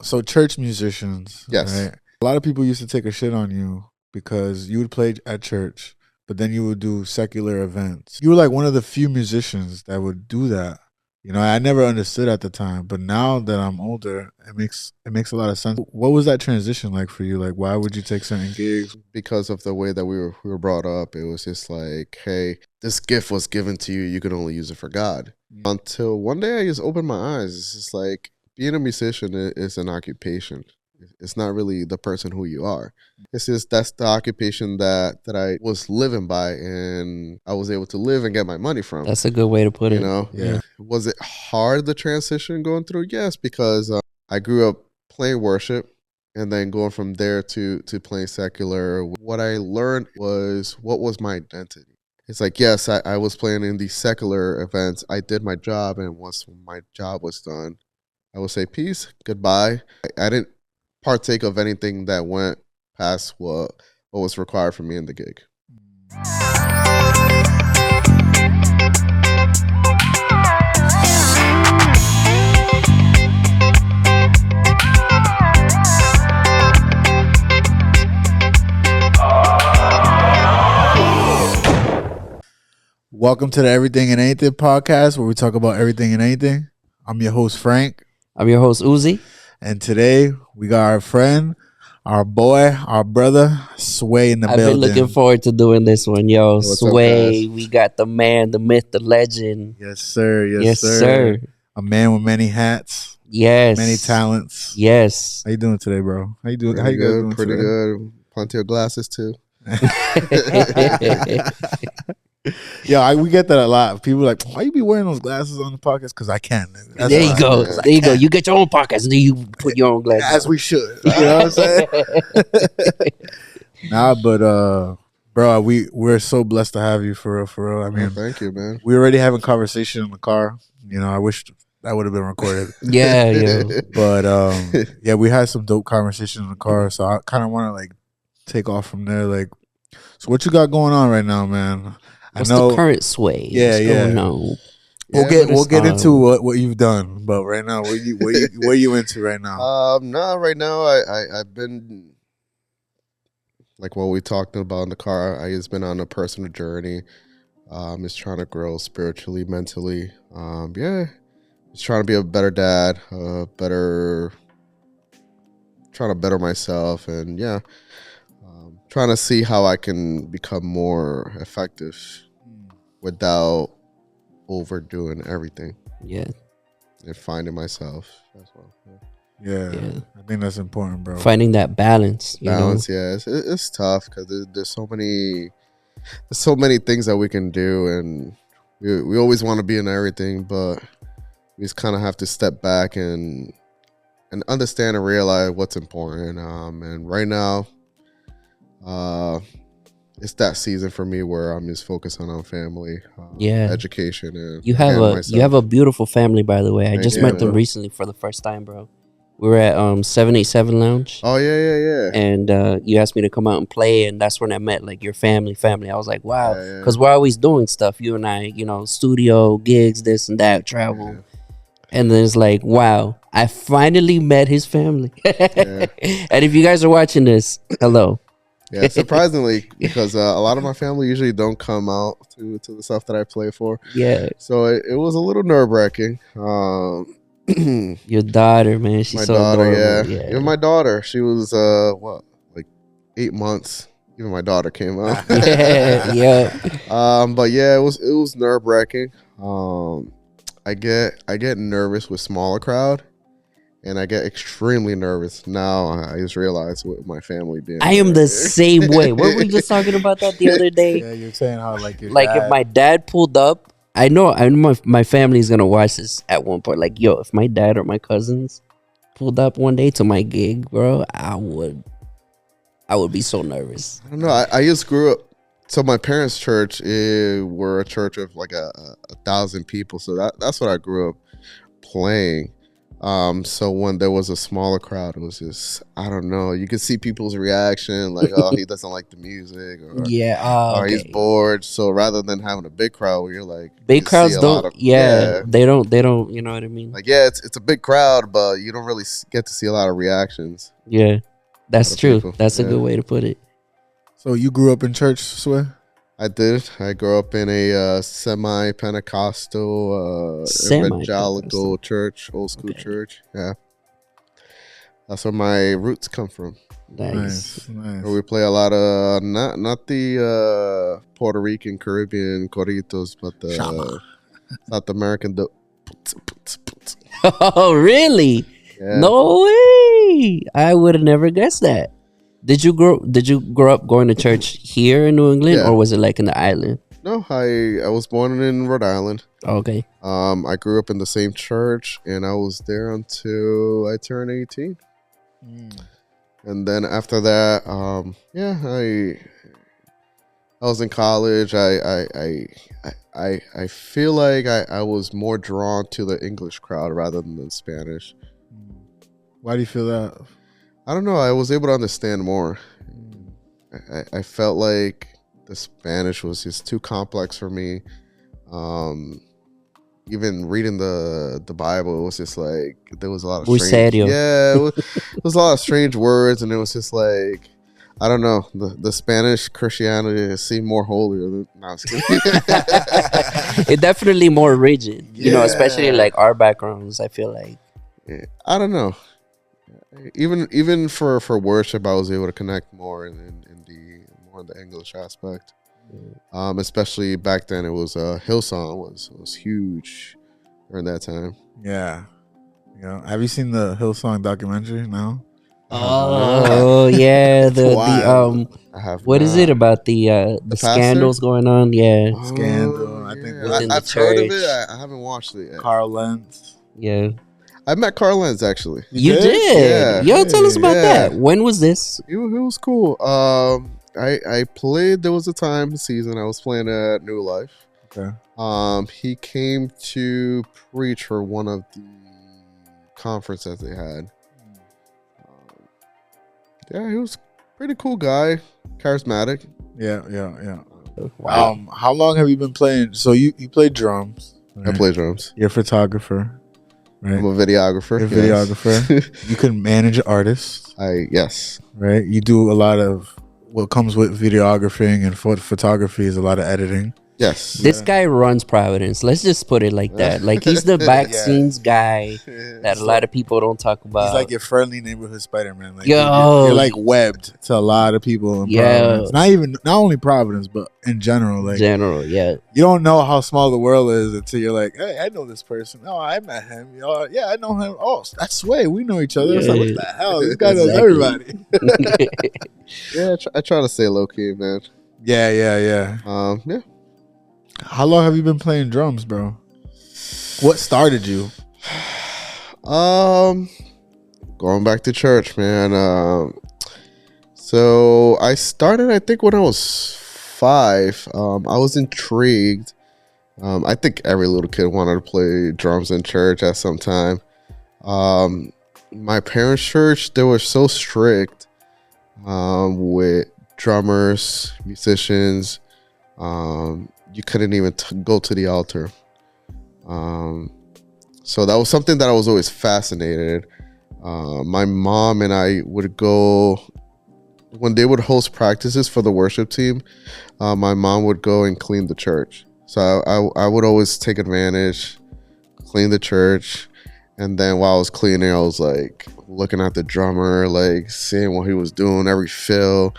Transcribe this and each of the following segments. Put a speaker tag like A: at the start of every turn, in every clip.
A: So church musicians,
B: Yes.
A: right? A lot of people used to take a shit on you because you would play at church, but then you would do secular events. You were like one of the few musicians that would do that. You know, I never understood at the time, but now that I'm older, it makes a lot of sense. What was that transition like for you? Like, why would you take certain gigs?
B: Because of the way that we were brought up, it was just like, hey, this gift was given to you. You can only use it for God. Until one day I just opened my eyes. It's just like being a musician is an occupation. It's not really the person who you are. It's just that's the occupation that I was living by, and I was able to live and get my money from.
C: That's a good way to put
B: You
C: it.
B: know,
A: Yeah.
B: Was it hard, the transition going through? Yes, because I grew up playing worship and then going from there to playing secular. What I learned was what was my identity. It's like, yes, I was playing in these secular events. I did my job, and once my job was done, I would say peace, goodbye. I didn't partake of anything that went past what was required for me in the gig.
A: Welcome to the Everything and Anything podcast, where we talk about everything and anything. I'm your host, Frank.
C: I'm your host, Uzi.
A: And today we got our friend, our boy, our brother, Sway in the
C: I've
A: building.
C: been looking forward to doing this one, yo.
B: What's up,
C: Sway,
B: guys?
C: we got the man, the myth, the legend.
A: Yes, sir. Yes,
C: Yes,
A: sir.
C: sir.
A: A man with many hats,
C: Yes.
A: many talents.
C: Yes.
A: How you doing today, bro? How you doing? How
B: Pretty
A: you guys
B: good,
A: doing
B: pretty
A: today?
B: good. Plenty of glasses too.
A: Yeah, we get that a lot. People are like, why you be wearing those glasses on the podcast? Because I can. That's
C: There you
A: why.
C: go.
B: Yeah.
C: There you go. You get your own podcast and then you put your own glasses
A: As
C: on.
A: we should. You know what I'm saying? Nah, but bro, we're so blessed to have you for real, for real. I mean,
B: Thank you, man.
A: we already having conversation in the car. You know, I wish that would have been recorded.
C: Yeah, yo.
A: But yeah, we had some dope conversations in the car, so I kind of want to like take off from there. Like, so what you got going on right now, man?
C: What's
A: I know.
C: the current Sway?
A: Yeah,
C: What's
A: yeah.
C: going on?
A: We'll get
C: um,
A: into what you've done, but right now, what you into right now?
B: No, right now I've been like what we talked about in the car. I just been on a personal journey. Just trying to grow spiritually, mentally. Yeah, just trying to be a better dad, trying to better myself, and yeah, trying to see how I can become more effective without overdoing everything
C: Yeah.
B: and finding myself as well. Yeah.
A: Yeah, I think that's important, bro.
C: Finding that balance. You
B: Balance, yeah, it's tough because there's so many things that we can do, and we always want to be in everything, but we just kind of have to step back and understand and realize what's important. And right now, it's that season for me where I'm just focusing on family,
C: Yeah.
B: education, and
C: You have
B: and
C: you have a beautiful family, by the way. I
B: Thank
C: just
B: you,
C: met them
B: bro.
C: recently for the first time, bro. We were at 787 Lounge.
B: Oh yeah.
C: And you asked me to come out and play, and that's when I met like your family. I was like, wow,
B: Yeah, yeah.
C: because we're always doing stuff. You and I, studio gigs, this and that, travel, and then it's like, wow, I finally met his family. And if you guys are watching this, hello.
B: Yeah, surprisingly, because a lot of my family usually don't come out to the stuff that I play for.
C: Yeah,
B: So it was a little nerve-wracking.
C: your daughter, man, she's
B: My
C: so
B: daughter,
C: adorable.
B: yeah. Even my daughter, she was, like 8 months. Even my daughter came out.
C: yeah.
B: But yeah, it was nerve-wracking. I get nervous with smaller crowd. And I get extremely nervous now. I just realized with my family being.
C: I am the same way. Were we just talking about that the other day?
A: Yeah, you're saying how like your
C: Like
A: dad,
C: if my dad pulled up, I know my family is gonna watch this at one point. Like, yo, if my dad or my cousins pulled up one day to my gig, bro, I would be so nervous.
B: I don't know. I just grew up. So my parents' church were a church of like a 1,000 people. So that's what I grew up playing. So when there was a smaller crowd, it was just, I don't know. You could see people's reaction, like, oh, he doesn't like the music, or
C: Yeah.
B: or he's
C: Okay.
B: bored. So rather than having a big crowd where you're like, you
C: Big
B: can see
C: crowds
B: a
C: don't.
B: lot of,
C: Yeah, they don't. They don't. You know what I mean?
B: like, yeah, it's a big crowd, but you don't really get to see a lot of reactions.
C: Yeah, that's
B: lot of
C: true.
B: people,
C: That's a
B: yeah.
C: good way to put it.
A: So you grew up in church, Sway?
B: I did. I grew up in a semi-Pentecostal,
C: Semi-Pentecostal.
B: evangelical church, old school
C: Okay.
B: church. Yeah, that's where my roots come from.
C: Nice.
A: Nice.
B: Where we play a lot of not the Puerto Rican Caribbean corridos, but the
A: Shama.
B: South American.
C: Oh, really?
B: Yeah.
C: No way! I would have never guessed that. Did you grow up going to church here in New England,
B: Yeah.
C: or was it like in the island?
B: No, I was born in Rhode Island.
C: Okay.
B: I grew up in the same church, and I was there until I turned 18. And then after that, I was in college. I feel like I was more drawn to the English crowd rather than the Spanish.
A: Why do you feel that?
B: I don't know. I was able to understand more. I felt like the Spanish was just too complex for me. Even reading the Bible, it was just like there was a lot of
C: Muy
B: strange,
C: serio.
B: yeah, it was a lot of strange words, and it was just like, I don't know, the Spanish Christianity seemed more holier than. No, I was kidding.
C: It definitely more rigid, you know, especially
B: Yeah.
C: like our backgrounds. I feel like
B: Yeah, I don't know. Even for worship, I was able to connect more in the English aspect. Especially back then, it was Hillsong was huge during that time.
A: Yeah. Have you seen the Hillsong documentary now?
C: oh yeah, the
A: Wild.
B: I have.
C: what is
B: not.
C: it about the
B: pastor?
C: scandals going on? Yeah,
A: Scandal, I think,
B: yeah.
C: within the
B: I've heard of
C: church.
B: it. I haven't watched it yet.
A: Carl Lentz.
C: yeah.
B: I met Carl Lenz actually.
C: You did?
B: Yeah.
C: Yo, tell us about
B: Yeah.
C: that. When was this?
B: It was cool. I played. There was a season I was playing at New Life.
A: Okay.
B: He came to preach for one of the conferences they had. Yeah, he was a pretty cool guy, charismatic.
A: Yeah.
C: Wow.
A: How long have you been playing? So you play drums.
B: I
A: right?
B: play drums.
A: You're a photographer, right?
B: I'm a videographer.
A: You're a
B: yes.
A: videographer. You can manage artists,
B: Yes.
A: right? You do a lot of what comes with videographing and photography is a lot of editing.
B: Yes.
C: This guy runs Providence. Let's just put it like that. Like he's the back
A: Yeah.
C: scenes guy that a lot of people don't talk about.
A: He's like your friendly neighborhood Spider-Man. Like
C: Yo.
A: you're like webbed to a lot of people in
C: Yo.
A: Providence. Not only Providence, but in general. Like
C: general, yeah.
A: you don't know how small the world is until you're like, hey, I know this person. Oh, I met him. Yeah, I know him. Oh, that's Sway. We know each other. It's like, what the hell? This guy knows
C: Exactly.
A: everybody.
B: Yeah, I try to stay low key, man.
A: Yeah.
B: Yeah.
A: How long have you been playing drums, bro? What started you?
B: Going back to church, man. So I started, I think, when I was 5. I was intrigued. I think every little kid wanted to play drums in church at some time. My parents' church, they were so strict with drummers, musicians. You couldn't even go to the altar. So that was something that I was always fascinated. My mom and I would go when they would host practices for the worship team. My mom would go and clean the church. So I would always take advantage, clean the church, and then while I was cleaning, I was like looking at the drummer, like seeing what he was doing, every fill,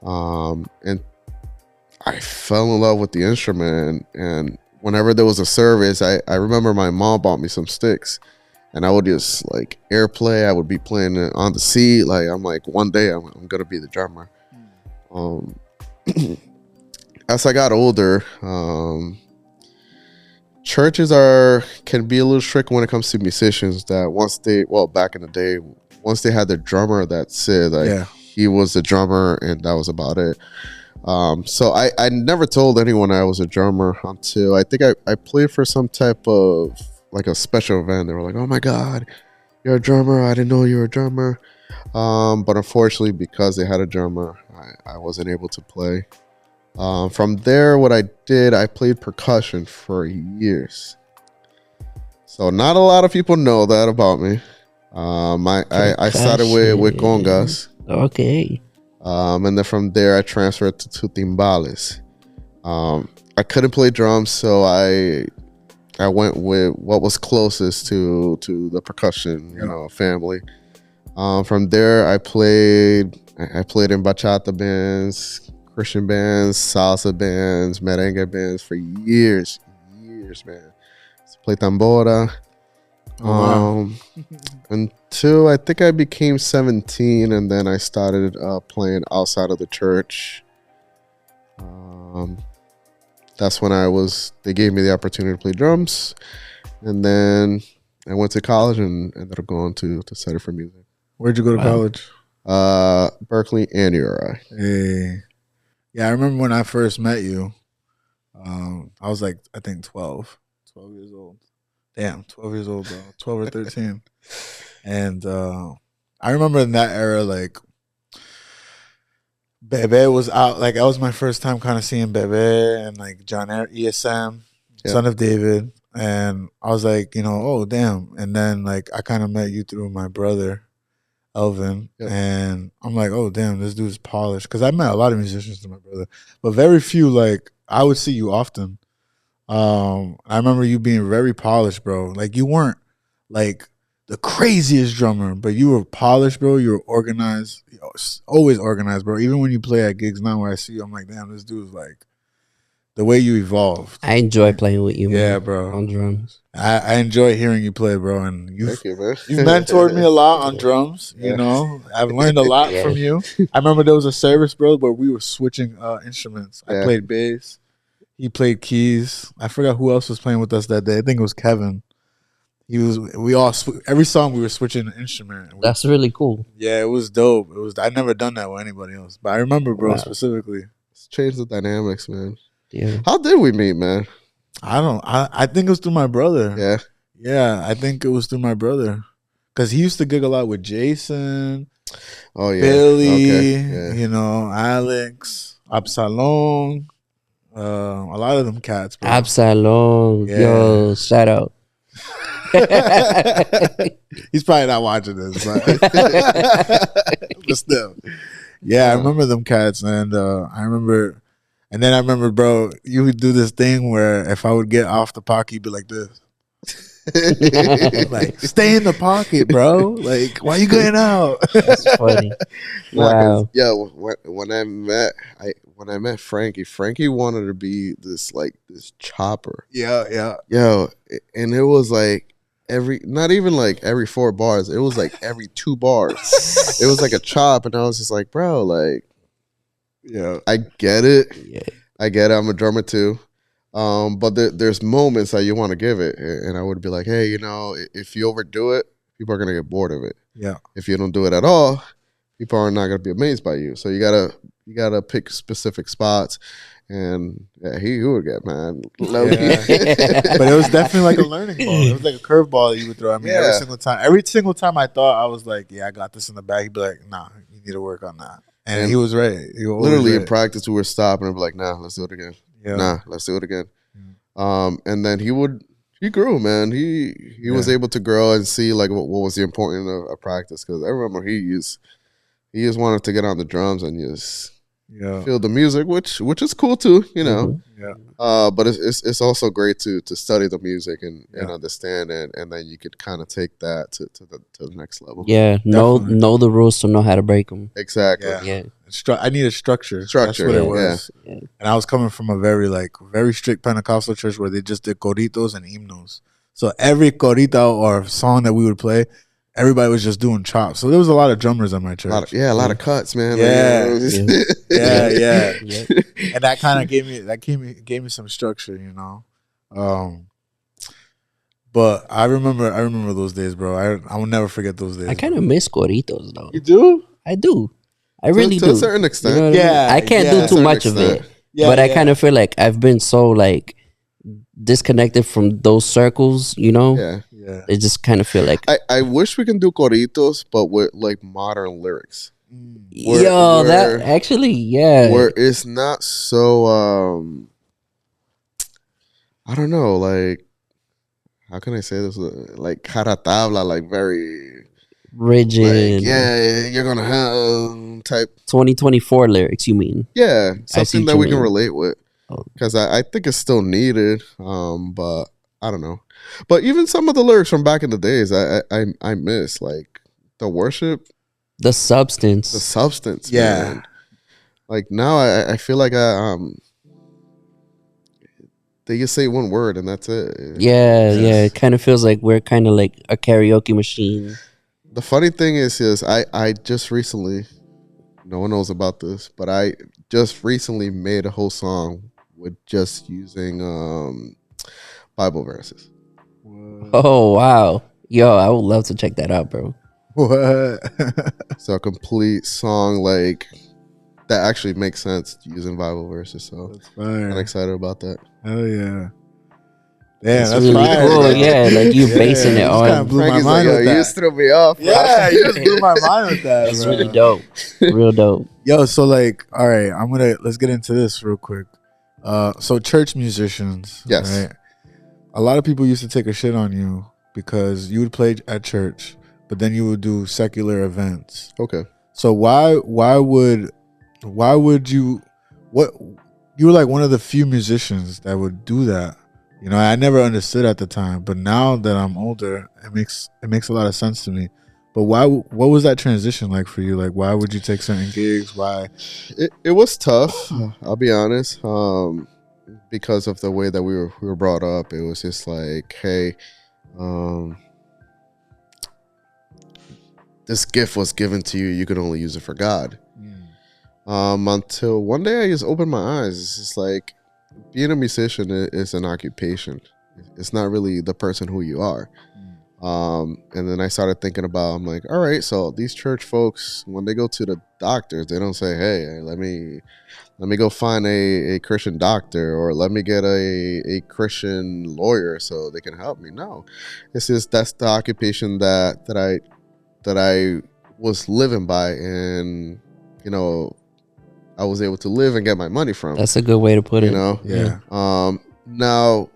B: and I fell in love with the instrument. And whenever there was a service, I remember my mom bought me some sticks, and I would just like airplay. I would be playing it on the seat. Like I'm like, one day I'm gonna be the drummer. As I got older, churches can be a little strict when it comes to musicians. That back in the day, once they had the drummer, that's it. Like he was the drummer, and that was about it. So I never told anyone I was a drummer until I think I played for some type of like a special event. They were like, "Oh my God, "You're a drummer. I didn't know you were a drummer." But unfortunately, because they had a drummer, I wasn't able to play. From there, what I did, I played percussion for years. So not a lot of people know that about me. I started with
C: Percussion.
B: congas,
C: Okay.
B: and then from there I transferred to timbales. I couldn't play drums, so I went with what was closest to the percussion, family. From there, I played in bachata bands, Christian bands, salsa bands, merengue bands for years, man. So play tambora.
A: Oh, wow.
B: Until I think I became 17, and then I started playing outside of the church. That's when they gave me the opportunity to play drums, and then I went to college and ended up going to study for music.
A: Where'd you go to college?
B: Berkeley and URI.
A: Hey. Yeah, I remember when I first met you. I was like, I think 12 years old. Damn, 12 years old, bro. 12 or 13. And I remember in that era, like, Bebe was out. Like, that was my first time kind of seeing Bebe and, like, John ESM, Son of David. And I was like, oh, damn. And then, like, I kind of met you through my brother, Elvin. Yep. And I'm like, oh, damn, this dude's polished. Because I met a lot of musicians through my brother. But very few, like, I would see you often. I remember you being very polished, bro. Like, you weren't like the craziest drummer, but you were polished, bro. You were organized, always organized, bro. Even when you play at gigs now, where I see you, I'm like, damn, this dude's like the way you evolved.
C: I enjoy playing with you, man.
A: Yeah, bro.
C: On drums.
A: I enjoy hearing you play, bro. And
B: Thank you, man.
A: You've mentored me a lot on drums. You know, I've learned a lot from you. I remember there was a service, bro, where we were switching instruments. I played bass. He played keys. I forgot who else was playing with us that day. I think it was Kevin. Every song we were switching an instrument.
C: That's really cool.
A: Yeah, it was dope. I never done that with anybody else. But I remember, bro, specifically.
B: It's changed the dynamics, man.
C: Yeah.
B: How did we meet, man?
A: I think it was through my brother.
B: Yeah.
A: Yeah, I think it was through my brother. Because he used to gig a lot with Jason.
B: Oh, yeah.
A: Billy,
B: Okay.
A: Alex, Absalom. A lot of them cats, bro.
C: Absalom.
A: Yeah.
C: Yo, shout out.
A: He's probably not watching this, but, but still. Yeah, I remember them cats, and I remember, bro, you would do this thing where if I would get off the pocket, you'd be like this. Like, stay in the pocket, bro. Like, why you going out?
C: That's funny. Wow.
B: Yeah, when I met Frankie wanted to be this chopper.
A: Yeah.
B: Yo, and it was like not even like every 4 bars. It was like every 2 bars. It was like a chop, and I was just like, bro, like,
A: yeah,
B: I get it.
C: Yeah.
B: I get it. I'm a drummer too. But there's moments that you want to give it, and I would be like, hey, if you overdo it, people are gonna get bored of it.
A: Yeah.
B: If you don't do it at all, people are not gonna be amazed by you. So you gotta pick specific spots. And he would get mad.
A: Yeah. But it was definitely like a learning ball. It was like a curveball that you would throw. I mean, every single time I thought I was like, yeah, I got this in the bag. He'd be like, nah, you need to work on that. And he was right.
B: Literally in practice, we were stopping and be like, nah, let's do it again.
A: Yeah.
B: Nah, let's do it again. And then he grew, man. He was able to grow and see like what was the importance of practice. Because I remember he just wanted to get on the drums and just feel the music, which is cool too,
C: Mm-hmm.
A: Yeah.
B: But it's also great to study the music and understand it, and then you could kind of take that to the next level.
C: Yeah, know the rules to know how to break them.
B: Exactly.
C: Yeah.
A: I needed structure. That's what it was. Yeah. And I was coming from a very strict Pentecostal church where they just did coritos and hymnos. So every corito or song that we would play, everybody was just doing chops. So there was a lot of drummers at my church.
B: A lot of cuts, man.
A: Yeah.
C: Yeah.
A: And that kind of gave me some structure, But I remember those days, bro. I will never forget those days.
C: I kind of miss coritos though.
A: You do?
C: I do. I really do.
B: To a certain extent.
C: You know what I mean? I can't do too much of it.
A: Yeah,
C: but I kind of feel like I've been so like disconnected from those circles,
B: Yeah.
A: Yeah.
C: They just kind of feel like,
B: I wish we can do corritos, but with like modern lyrics,
C: yo, that actually, yeah.
B: where it's not so I don't know, like how can I say this? Like caratabla, like very
C: Rigid.
B: like yeah, you're gonna have type
C: 2024 lyrics, you mean?
B: yeah,
C: I see
B: something
C: what
B: that
C: you
B: we can
C: mean.
B: relate with.
C: Oh.
B: Because I think it's still needed, but I don't know. But even some of the lyrics from back in the days, I miss like the worship,
C: The substance.
B: the substance.
A: Yeah.
B: Man. Like now, I feel like they just say one word and that's it.
C: Yeah,
A: Yes.
C: yeah. It kind of feels like we're kind of like a karaoke machine.
B: The funny thing is I just recently, no one knows about this, but I just recently made a whole song with just using Bible verses.
C: Oh, wow. Yo, I would love to check that out, bro.
A: What?
B: So a complete song like that actually makes sense using Bible verses. So
A: That's
B: I'm
A: fire.
B: excited about that.
A: Hell yeah. Yeah,
C: That's
A: that's
C: really
A: fire.
C: cool.
A: bro.
C: Yeah, like you basing it
A: you just
C: on-
A: kind of blew my
B: Frankie's
A: mind
B: like,
A: with
B: yo, you
A: that.
B: just threw me off. Bro.
A: Yeah, you just blew my mind with that.
C: That's
A: bro.
C: really dope. Real dope.
A: Yo, so like, all right, let's get into this real quick. So church musicians,
B: Yes.
A: right? A lot of people used to take a shit on you because you would play at church, but then you would do secular events.
B: Okay.
A: So why would you you were like one of the few musicians that would do that. You know, I never understood at the time, but now that I'm older, it makes a lot of sense to me. But what was that transition like for you? Like, why would you take certain gigs? Why?
B: It was tough. I'll be honest. Because of the way that we were brought up, it was just like, hey, this gift was given to you. You can only use it for God. Until one day I just opened my eyes. It's just like being a musician is an occupation. It's not really the person who you are. And then I started thinking about, I'm like, all right, so these church folks, when they go to the doctors, they don't say, hey, let me go find a Christian doctor, or let me get a Christian lawyer so they can help me. No, it's just that's the occupation that I was living by, and you know, I was able to live and get my money from.
C: That's a good way to put it.
B: You know,
A: Yeah.
B: Now,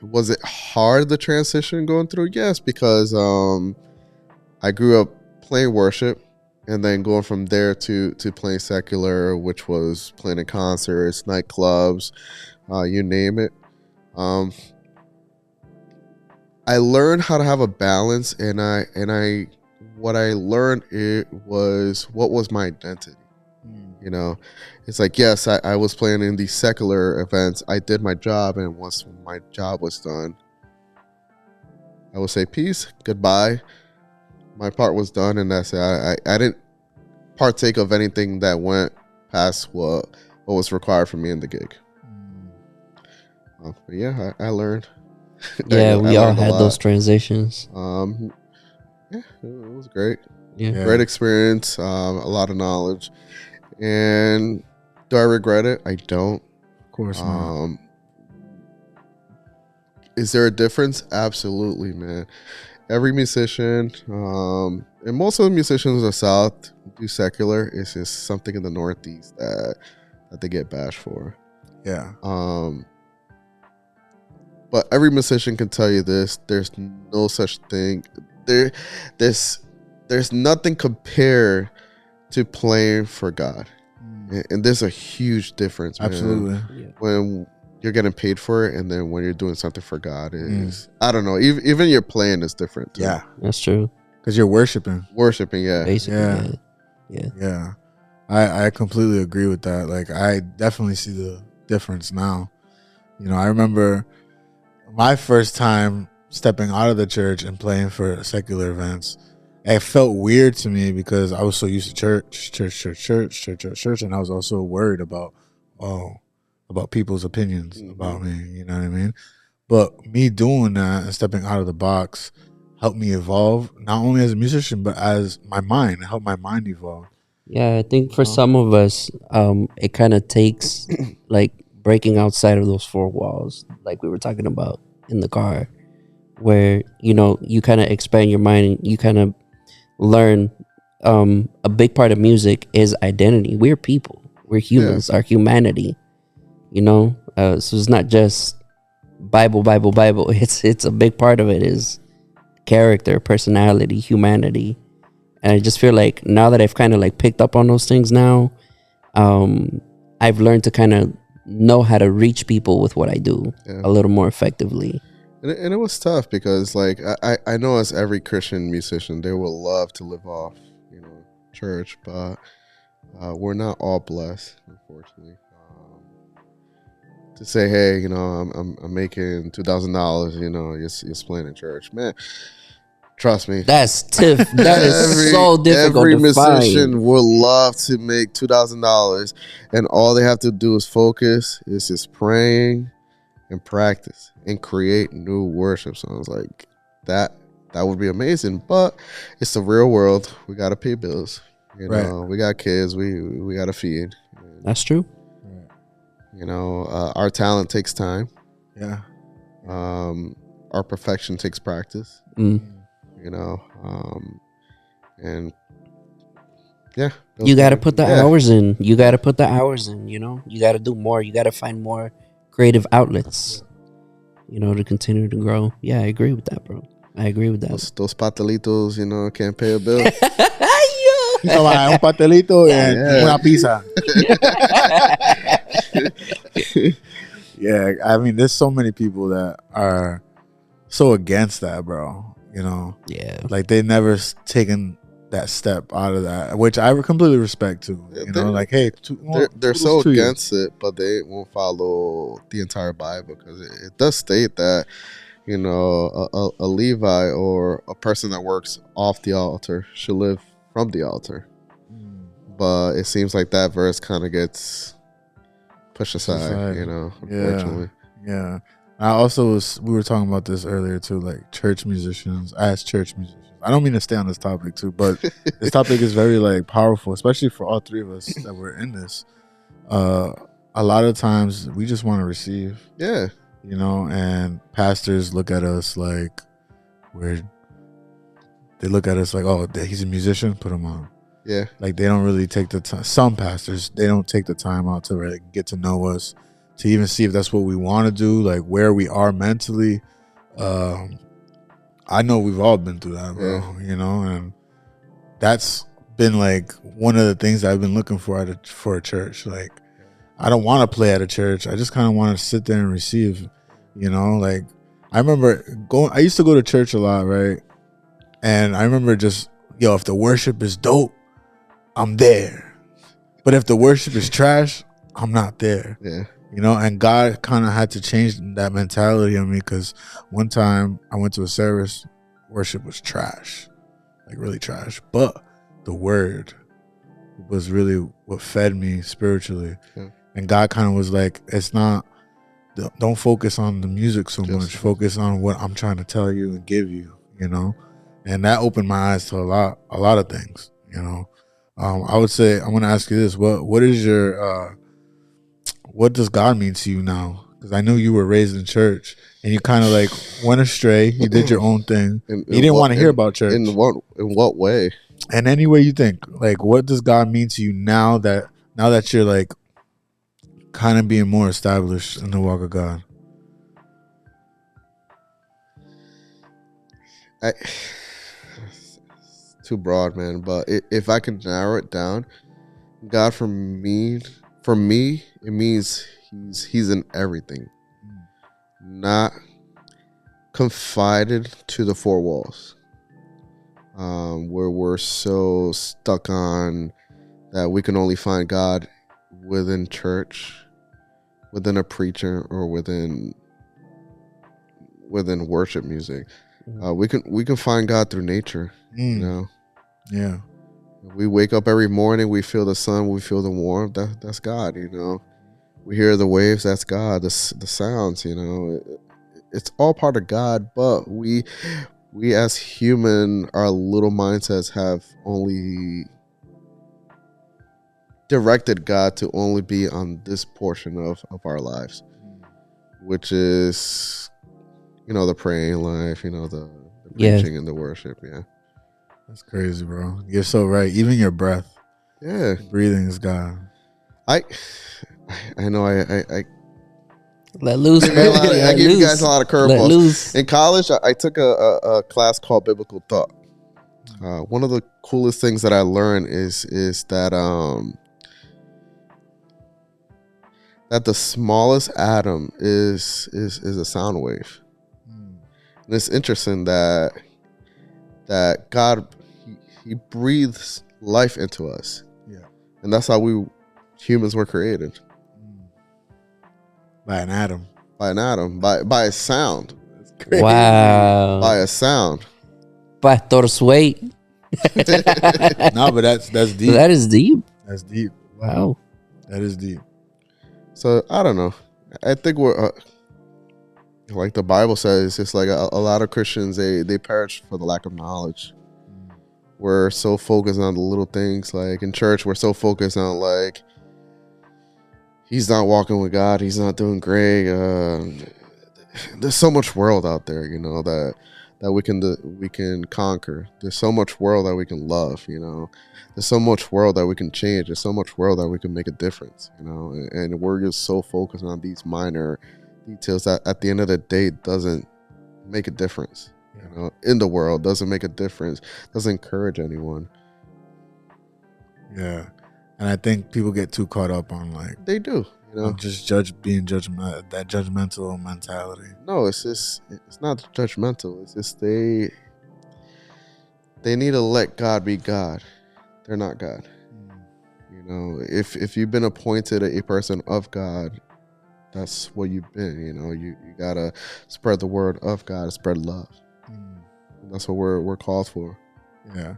B: was it hard, the transition going through? Yes, because I grew up playing worship, and then going from there to playing secular, which was playing in concerts, nightclubs, you name it. I learned how to have a balance, and what I learned it was what was my identity. You know, it's like, yes, I was playing in these secular events. I did my job, and once my job was done, I would say peace, goodbye. My part was done, and that's it. I didn't partake of anything that went past what was required for me in the gig. But yeah, I learned.
C: Yeah, we all
B: learned a
C: had
B: lot.
C: those transitions.
B: Yeah, it was great.
C: Yeah.
A: Yeah.
B: Great experience, a lot of knowledge. And do I regret it? I don't.
A: Of course not.
B: Is there a difference? Absolutely, man. Every musician, and most of the musicians in the South do secular. It's just something in the Northeast that they get bashed for.
A: Yeah.
B: But every musician can tell you this: there's no such thing. There's nothing compared to playing for God, and there's a huge difference, man.
A: Absolutely.
B: When you're getting paid for it, and then when you're doing something for God, is I don't know. Even your playing is different. Too.
A: Yeah.
C: That's true.
A: Because you're worshiping.
B: Worshiping, yeah.
C: Basically,
A: Yeah.
C: yeah.
A: Yeah. I completely agree with that. Like, I definitely see the difference now. You know, I remember my first time stepping out of the church and playing for secular events. It felt weird to me because I was so used to church, and I was also worried about people's opinions about me. You know what I mean? But me doing that and stepping out of the box helped me evolve, not only as a musician but as my mind. It helped my mind evolve.
C: Yeah, I think for some of us, it kind of takes like breaking outside of those four walls, like we were talking about in the car, where you kind of expand your mind and you kind of learn. A big part of music is identity. We're people. We're humans. Our humanity. So it's not just Bible, Bible, Bible. It's a big part of it is character, personality, humanity. And I just feel like now that I've kind of like picked up on those things now, I've learned to kind of know how to reach people with what I do a little more effectively.
B: And it was tough because like I know as every Christian musician, they would love to live off church, but we're not all blessed, unfortunately. To say, hey, I'm making $2,000, just playing in church, man. Trust me,
C: that's tough. That is so difficult.
B: Every
C: to
B: musician
C: find.
B: would love to make $2,000, and all they have to do is focus, is just praying and practice and create new worship songs like that. That would be amazing, but it's the real world. We gotta pay bills. We got kids. We gotta feed.
C: That's true.
B: Our talent takes time.
A: Yeah.
B: Our perfection takes practice.
C: Mm.
B: And yeah,
C: you got to put the hours in. You got to put the hours in. You got to do more. You got to find more creative outlets. To continue to grow. Yeah, I agree with that, bro. I agree with that.
B: Those patelitos, can't pay a bill.
A: Un pastelito and una pizza. Yeah, I mean, there's so many people that are so against that, bro.
C: Yeah,
A: like they never taken that step out of that, which I completely respect too. Like, hey,
B: they're so against it, but they won't follow the entire Bible because it does state that a Levi or a person that works off the altar should live from the altar. But it seems like that verse kind of gets pushed aside, unfortunately.
A: Yeah. I also we were talking about this earlier too, like church musicians. As church musicians, I don't mean to stay on this topic too, but this topic is very like powerful, especially for all three of us that were in this. A lot of times we just want to receive.
B: Yeah.
A: And pastors look at us like they look at us like, oh, he's a musician, put him on.
B: Yeah. Like
A: they don't really take the time. Some pastors, they don't take the time out to really get to know us, to even see if that's what we want to do, like where we are mentally. I know we've all been through that, bro. And that's been like one of the things I've been looking for for a church. Like, I don't want to play at a church. I just kind of want to sit there and receive. Like I remember I used to go to church a lot, right? And I remember just, if the worship is dope, I'm there. But if the worship is trash, I'm not there.
B: Yeah.
A: And God kind of had to change that mentality on me, because one time I went to a service, worship was trash, like really trash. But the word was really what fed me spiritually.
B: Yeah.
A: And God kind of was like, don't focus on the music so much. Focus on what I'm trying to tell you and give you, And that opened my eyes to a lot of things, I would say, I'm going to ask you this. What is your, what does God mean to you now? Because I know you were raised in church and you kind of like went astray. You did your own thing. You didn't want to hear about church.
B: In what way?
A: And any way you think, like, what does God mean to you now that you're like kind of being more established in the walk of God?
B: It's too broad, man. But if I can narrow it down, God for me, it means he's in everything, not confided to the four walls, where we're so stuck on that we can only find God within church, within a preacher, or within worship music. We can find God through nature.
A: Yeah.
B: We wake up every morning, we feel the sun, we feel the warmth. That's God. We hear the waves. That's God. The sounds. It's all part of God. But we as human, our little mindsets have only directed God to only be on this portion of our lives, which is the praying life, the
C: Yeah.
B: preaching and the worship. Yeah.
A: That's crazy, bro. You're so right. Even your breath,
B: Yeah.
A: breathing is God.
B: I know I
C: Let loose,
B: give you a
C: bro.
B: lot of- I
C: Let
B: give you guys
C: loose.
B: a lot of
C: Let
B: curveballs.
C: loose.
B: In college, I took a class called Biblical Thought. One of the coolest things that I learned is that that the smallest atom is a sound wave. And it's interesting that God he breathes life into us.
A: Yeah.
B: And that's how we humans were created.
A: By an atom.
B: By an atom, by a sound.
A: That's crazy.
C: Wow.
B: By a sound.
C: Pastor Sway.
A: No, but that's deep.
C: That is deep.
A: That's deep.
C: Wow.
A: That is deep.
B: So I don't know. I think we're like the Bible says, it's like a lot of Christians they perish for the lack of knowledge. We're so focused on the little things. Like in church, we're so focused on like he's not walking with God, he's not doing great. There's so much world out there, that we can conquer. There's so much world that we can love. There's so much world that we can change. There's so much world that we can make a difference. And we're just so focused on these minor details that at the end of the day doesn't make a difference. In the world, doesn't make a difference, doesn't encourage anyone.
A: Yeah. And I think people get too caught up on like
B: They do,
A: just being judgmental, that judgmental mentality.
B: No, it's not judgmental. It's just they need to let God be God. They're not God. If you've been appointed a person of God, that's what you've been. You gotta spread the word of God, spread love. And that's what we're called for.
A: Yeah.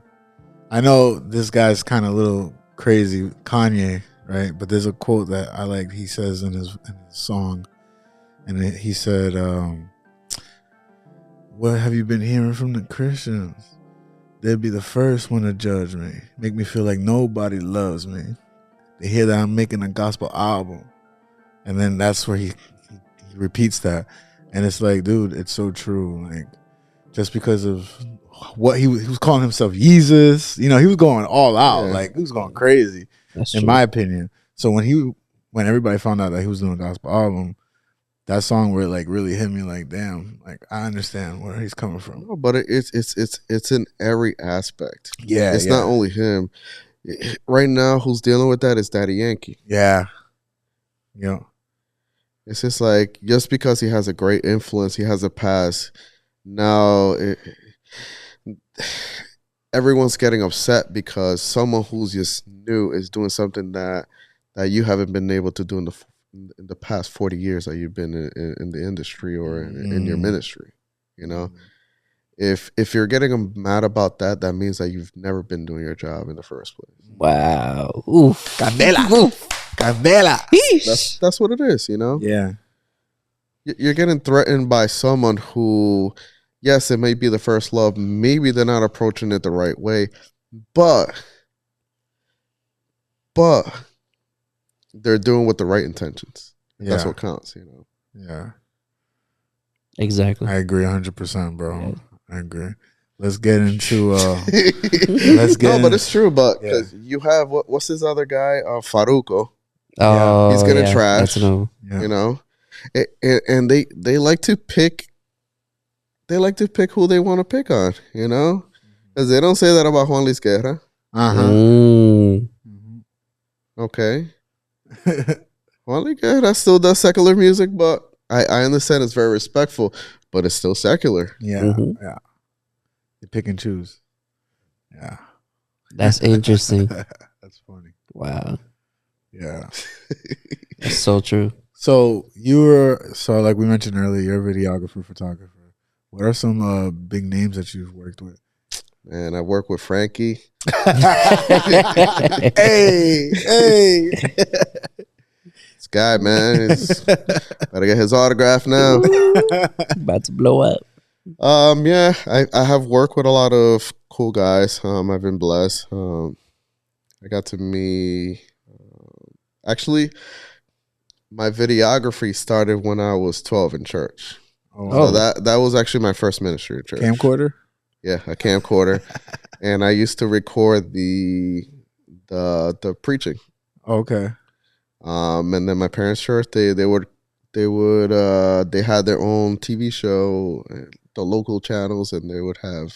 A: I know this guy's kind of a little crazy, Kanye, right? But there's a quote that I like. He says in his song, and he said, "What have you been hearing from the Christians? They'll be the first one to judge me, make me feel like nobody loves me. They hear that I'm making a gospel album." And then that's where he repeats that. And it's like, dude, it's so true. Like, just because of what he was calling himself Jesus, he was going all out.
B: Yeah.
A: Like, he was going crazy,
C: That's
A: in
C: true.
A: my opinion. So when everybody found out that he was doing a gospel album, that song where like really hit me like, damn, like I understand where he's coming from.
B: No, but it's in every aspect.
A: Yeah.
B: It's not only him. Right now, who's dealing with that is Daddy Yankee.
A: Yeah. Yeah.
B: It's just like, just because he has a great influence, he has a past. Now, everyone's getting upset because someone who's just new is doing something that you haven't been able to do in the past 40 years that you've been in the industry or in your ministry. If you're getting mad about that, that means that you've never been doing your job in the first place.
C: Wow. Oof.
A: Candela.
C: Oof.
A: Candela.
B: That's what it is,
A: Yeah.
B: You're getting threatened by someone who, yes, it may be the first love. Maybe they're not approaching it the right way, but they're doing with the right intentions.
A: Yeah.
B: That's what counts,
A: Yeah.
C: Exactly.
A: I agree 100%, bro.
C: Yeah.
A: I agree. Let's get into
B: Let's
A: get
B: no, but
A: in-
B: it's true. But
A: Yeah.
B: because you have what's his other guy, Faruko,
C: Oh,
B: He's gonna
C: yeah.
B: trash.
C: That's no.
A: yeah.
B: And they like to pick. They like to pick who they want to pick on, because they don't say that about Juan Luis Guerra.
A: Uh-huh.
C: Mm.
B: Okay, Juan Luis Guerra still does secular music, but I understand it's very respectful, but it's still secular.
A: Yeah.
C: Mhm.
A: Yeah. You pick and choose. Yeah.
C: That's interesting.
A: That's funny.
C: Wow.
A: Yeah.
C: That's so true.
A: So like we mentioned earlier, you're a videographer, photographer. What are some big names that you've worked with?
B: And I work with Frankie.
A: Hey.
B: This guy, man, gotta get his autograph now.
C: About to blow up.
B: Yeah, I have worked with a lot of cool guys. I've been blessed. I got to meet. Actually, my videography started when I was 12 in church.
A: Oh,
B: So that was actually my first ministry at church.
A: camcorder.
B: Yeah, a camcorder, and I used to record the preaching.
A: Okay.
B: And then my parents' church, they had their own TV show, the local channels, and they would have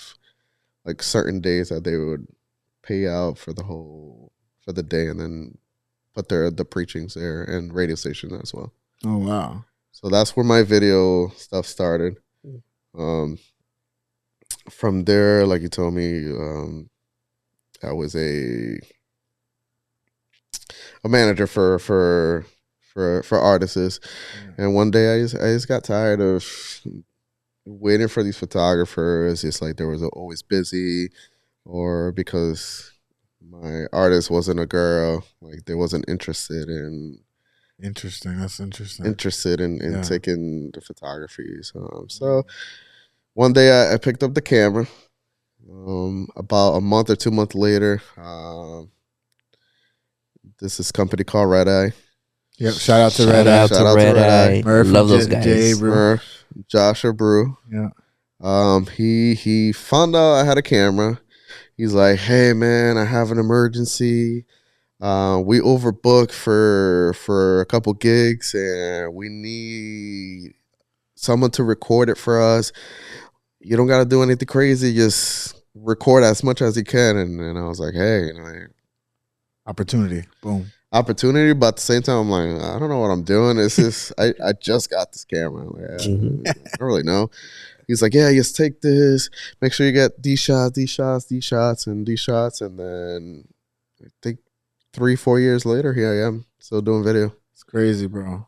B: like certain days that they would pay out for the day, and then put the preachings there and radio station as well.
A: Oh wow.
B: So that's where my video stuff started. From there, like you told me, I was a manager for artists, and one day I just got tired of waiting for these photographers. It's like there was always busy, or because my artist wasn't a girl, like they wasn't interested in
A: Interesting. That's interesting.
B: in taking the photographies. So one day I picked up the camera. About a month or 2 months later, this company called Red Eye.
A: Yep. Shout out to
C: Shout
A: Red Eye.
C: out to Red Eye.
A: Murph
C: Love
A: and
C: those guys.
A: Jay, bro.
B: Murph, Josh Brew.
A: Yeah.
B: He found out I had a camera. He's like, "Hey man, I have an emergency. We overbooked for a couple gigs, and we need someone to record it for us. You don't got to do anything crazy. Just record as much as you can." And I was like, "Hey,
A: Opportunity. Boom.
B: opportunity," but at the same time, I'm like, I don't know what I'm doing. It's just I just got this camera. Like, I don't really know. He's like, "Yeah, just take this. Make sure you get these shots, and these shots." And then I think 3-4 years later, here I am, still doing video.
A: It's crazy, bro.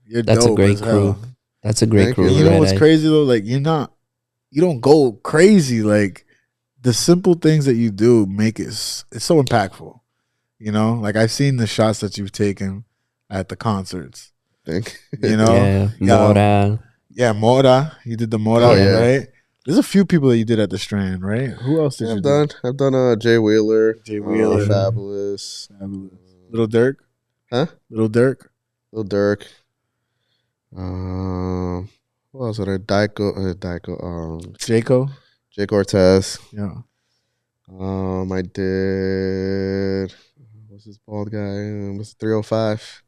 A: You're
C: That's a
A: dope
C: great
A: as hell.
C: crew. That's a great
B: Thank
C: crew.
B: you.
A: You know
C: Red
A: what's
C: Eye.
A: crazy though? Like you don't go crazy. Like the simple things that you do make it's so impactful. You know, like I've seen the shots that you've taken at the concerts.
B: Think.
A: You know,
C: Yeah, Mora.
A: yeah, Mora. You did the Mora,
B: Oh, yeah.
A: right? There's a few people that you did at the Strand, right? Who else did you do?
B: I've done Jay Wheeler,
A: Jay Wheeler.
B: Fabulous,
A: Little Dirk,
B: huh?
A: Little Dirk.
B: Lil Durk. What else? Dyko,
A: Jaco.
B: Jay Cortez.
A: Yeah.
B: I did. What's this bald guy? What's 305?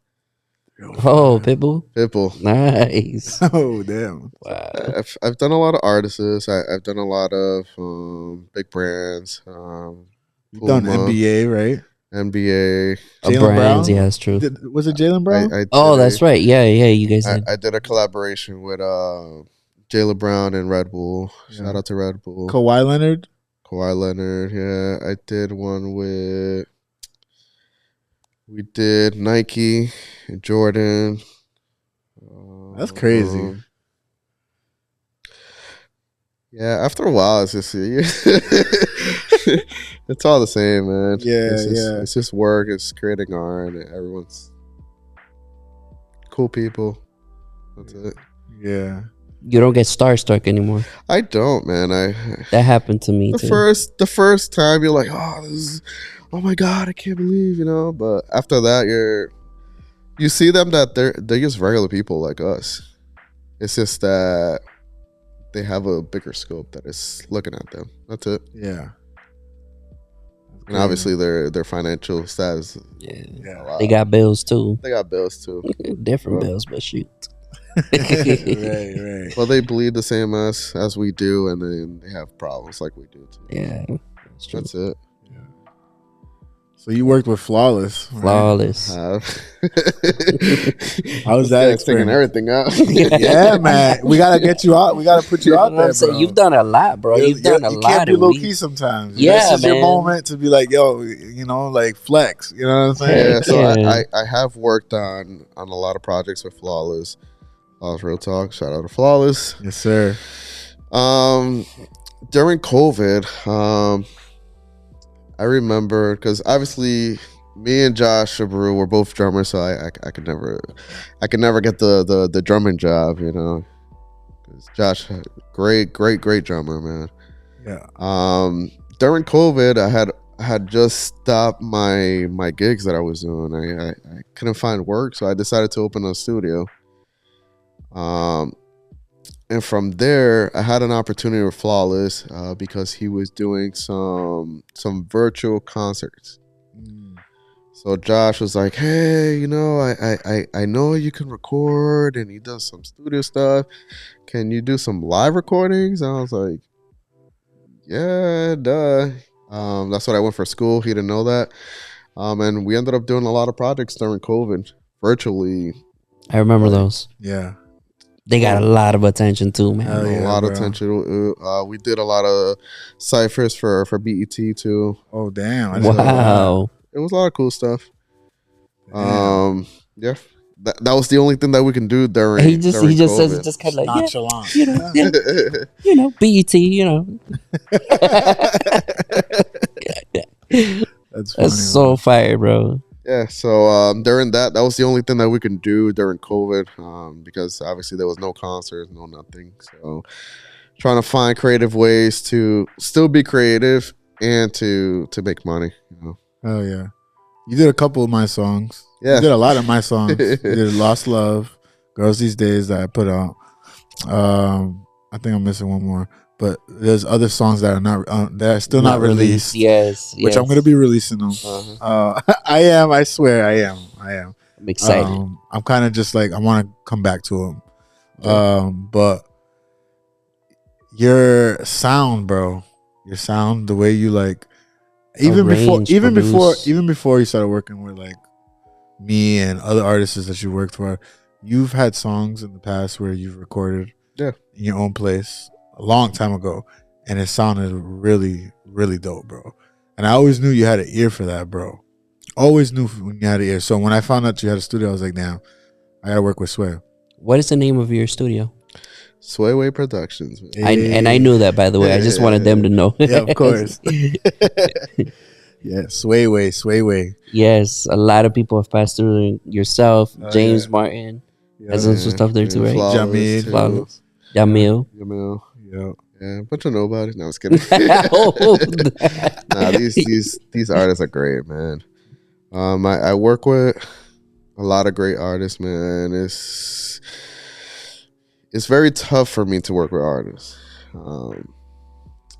C: Oh, Pitbull.
B: Pitbull.
C: Nice.
A: Oh damn.
C: Wow.
B: I've done a lot of artists. I've done a lot of big brands.
A: You've done
B: Puma,
A: NBA, right?
B: NBA.
A: Jaylen
C: Brands,
A: Brown?
C: yeah, that's true.
A: Was it Jalen Brown?
B: I
C: Oh,
B: did
C: that's right. Yeah, you guys did.
B: I did a collaboration with Jaylen Brown and Red Bull.
A: Yeah.
B: Shout out to Red Bull.
A: Kawhi Leonard.
B: Kawhi Leonard. Yeah, I did one with. We did Nike, Jordan.
A: That's crazy.
B: Yeah, after a while, it's just it's all the same, man.
A: Yeah,
B: It's just work. It's creating art, and everyone's cool people. That's it.
A: Yeah.
C: You don't get starstruck anymore.
B: I don't, man.
C: That happened to me
B: the
C: too.
B: first time you're like, oh my god, I can't believe, But after that, you see them that they're just regular people like us. It's just that they have a bigger scope that is looking at them. That's it.
A: Yeah.
B: And obviously their financial status.
A: Yeah.
C: They got bills too.
B: They got bills too.
C: Different
B: Well.
C: bills, but shoot.
A: right.
B: Well, they bleed the same as we do, and then they have problems like we do too.
C: Yeah, that's true.
B: That's it.
A: So you worked with Flawless. Right?
C: Flawless.
A: How was
B: This
A: that
B: guy's figuring
A: experience?
B: everything out.
A: Yeah, man. We gotta get you out. We gotta put you out
C: You know what
A: there,
C: I'm saying?
A: bro.
C: You've done a lot, bro. You've done a
A: you
C: lot.
A: can't be
C: and
A: low
C: we-
A: key sometimes.
C: Yeah,
A: this is your
C: man.
A: moment to be like, yo, like flex. You know what I'm saying?
B: Yeah, so
C: Yeah.
B: I have worked on a lot of projects with Flawless. Flawless Real Talk. Shout out to Flawless.
A: Yes, sir.
B: During COVID, I remember because obviously me and Josh Brew were both drummers, so I could never get the drumming job, 'Cause Josh, great drummer, man.
A: Yeah.
B: During COVID, I had just stopped my gigs that I was doing. I couldn't find work, so I decided to open a studio. And from there, I had an opportunity with Flawless because he was doing some virtual concerts.
A: Mm.
B: So Josh was like, "Hey, I know you can record, and he does some studio stuff. Can you do some live recordings?" And I was like, "Yeah, duh." That's what I went for school. He didn't know that. And we ended up doing a lot of projects during COVID virtually.
C: I remember
B: Like,
C: those.
A: Yeah.
C: They got a lot of attention too, man.
A: Hell
B: a
A: yeah,
B: lot of
A: bro.
B: attention. We did a lot of ciphers for BET too.
A: Oh damn. I didn't know
C: Wow.
B: It was a lot of cool stuff.
A: that. Damn.
B: Yeah, that was the only thing that we can do during.
C: He just
B: during
C: says it
B: COVID.
C: just kind of like,
A: Nonchalant.
C: BET,
A: That's funny.
C: That's so fire, bro.
B: Yeah, so during that was the only thing that we can do during COVID, because obviously there was no concerts, no nothing. So trying to find creative ways to still be creative and to make money.
A: Hell yeah. You did a couple of my songs.
B: Yeah.
A: You did a lot of my songs. You did Lost Love, Girls These Days that I put out. I think I'm missing one more. But there's other songs that are not that are still not released.
C: Yes,
A: Which I'm gonna be releasing them.
B: Uh-huh.
A: I am. I swear, I am.
C: I'm excited.
A: I'm kind of just like I want to come back to them.
B: Yeah.
A: But your sound, bro, your sound, the way you like,
C: Arrange, produce.
A: even before you started working with like me and other artists that you worked for, you've had songs in the past where you've recorded
B: Yeah.
A: in your own place a long time ago, and it sounded really, really dope, bro. And I always knew you had an ear for that, bro. Always knew when you had an ear. So when I found out you had a studio, I was like, damn, I gotta work with Sway.
C: What is the name of your studio?
B: Swayway Productions. Man.
C: And I knew that, by the way. I just wanted them to know.
A: Yeah, of course. Yeah, Swayway.
C: Yes, a lot of people have passed through. Yourself,
A: Oh,
C: James
A: yeah.
C: Martin,
A: Yeah,
C: has done some stuff there too, right?
B: Flawless,
A: Jamil.
B: too.
C: Flawless. Jamil.
B: Jamil.
A: yeah.
B: Yeah, a bunch of nobody. No, I was kidding.
C: Oh,
B: Nah, these artists are great, man. I work with a lot of great artists, man. It's very tough for me to work with artists.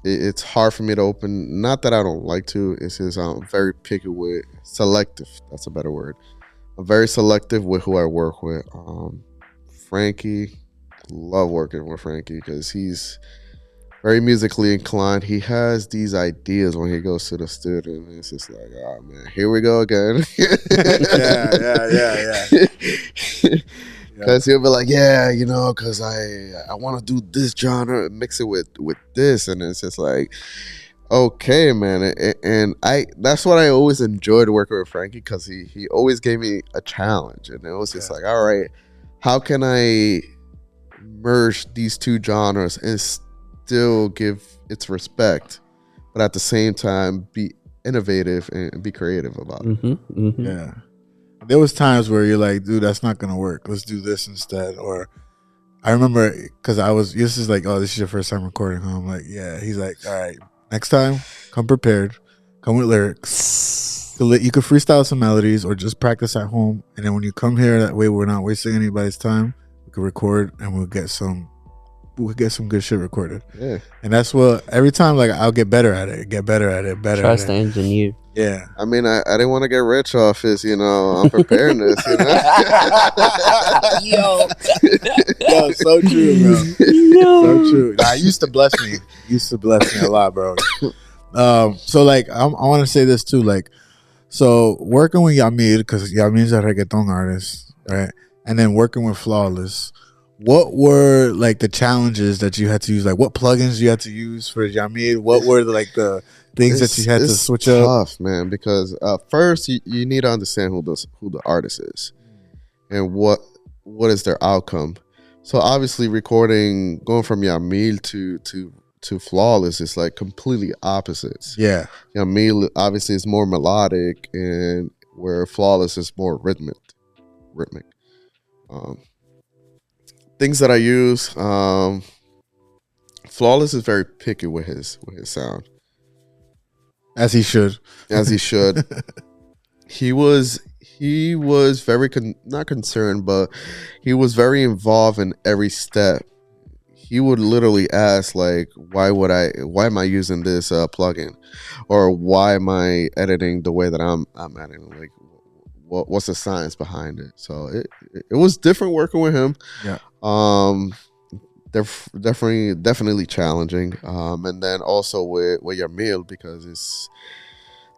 B: It's hard for me to open. Not that I don't like to. It's just I'm very picky with selective. That's a better word. I'm very selective with who I work with. Frankie, love working with Frankie because he's very musically inclined. He has these ideas when he goes to the studio, and it's just like, oh man, here we go again.
A: Yeah.
B: Because he'll be like, yeah, because I want to do this genre and mix it with this, and it's just like, okay, man. And that's what I always enjoyed working with Frankie, because he always gave me a challenge, and it was just like, all right, how can I merge these two genres and still give its respect, but at the same time be innovative and be creative about it.
A: Yeah. There was times where you're like, dude, that's not gonna work. Let's do this instead. Or I remember because this is like, oh, this is your first time recording, huh? I'm like, yeah. He's like, all right, next time, come prepared, come with lyrics. You could freestyle some melodies or just practice at home, and then when you come here, that way we're not wasting anybody's time. We could record and we'll get some good shit recorded.
B: Yeah.
A: And that's what every time, like, I'll get better at it.
C: Trust the engineer.
A: Yeah.
B: I mean, I didn't want to get rich off this, I'm preparing this,
C: Yo.
A: Yo, so true, bro.
C: Yo.
A: So true. Nah, it used to bless me. A lot, bro. So like I want to say this too, like, so working with Yamil, because Yamil's a reggaeton artist, right? And then working with Flawless, what were like the challenges that you had to use? Like, what plugins you had to use for Yamil? What were the things that you had to switch up?
B: Tough, man, because first you need to understand who the artist is and what is their outcome. So obviously going from Yamil to Flawless is like completely opposites.
A: Yeah.
B: Yamil obviously is more melodic, and where Flawless is more rhythmic. Things that I use, Flawless is very picky with his sound,
A: As he should.
B: He was very not concerned, but he was very involved in every step. he would literally ask like, why am I using this plugin, or why am I editing the way that I'm editing? Like, what's the science behind it? So it was different working with him.
A: Yeah.
B: Definitely challenging. And then also with Yamil, because it's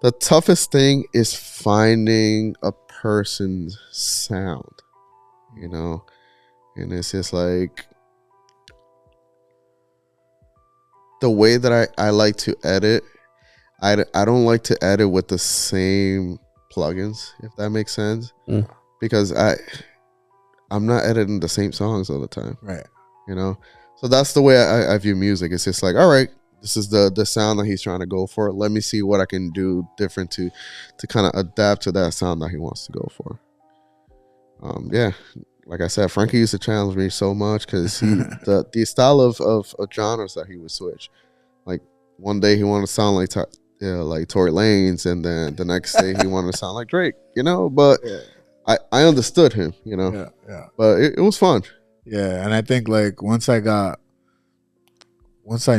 B: the toughest thing is finding a person's sound, you know, and it's just like the way that I like to edit. I don't like to edit with the same plugins, if that makes sense, because I'm not editing the same songs all the time,
A: Right.
B: you know. So that's the way I view music. It's just like, all right, this is the sound that he's trying to go for. Let me see what I can do different to kind of adapt to that sound that he wants to go for. Yeah, like I said, Frankie used to challenge me so much because the style of genres that he would switch. Like one day he wanted to sound like Tory Lanez, and then the next day he wanted to sound like Drake, you know. But I understood him, you know.
A: Yeah.
B: But it was fun.
A: Yeah, and I think like once I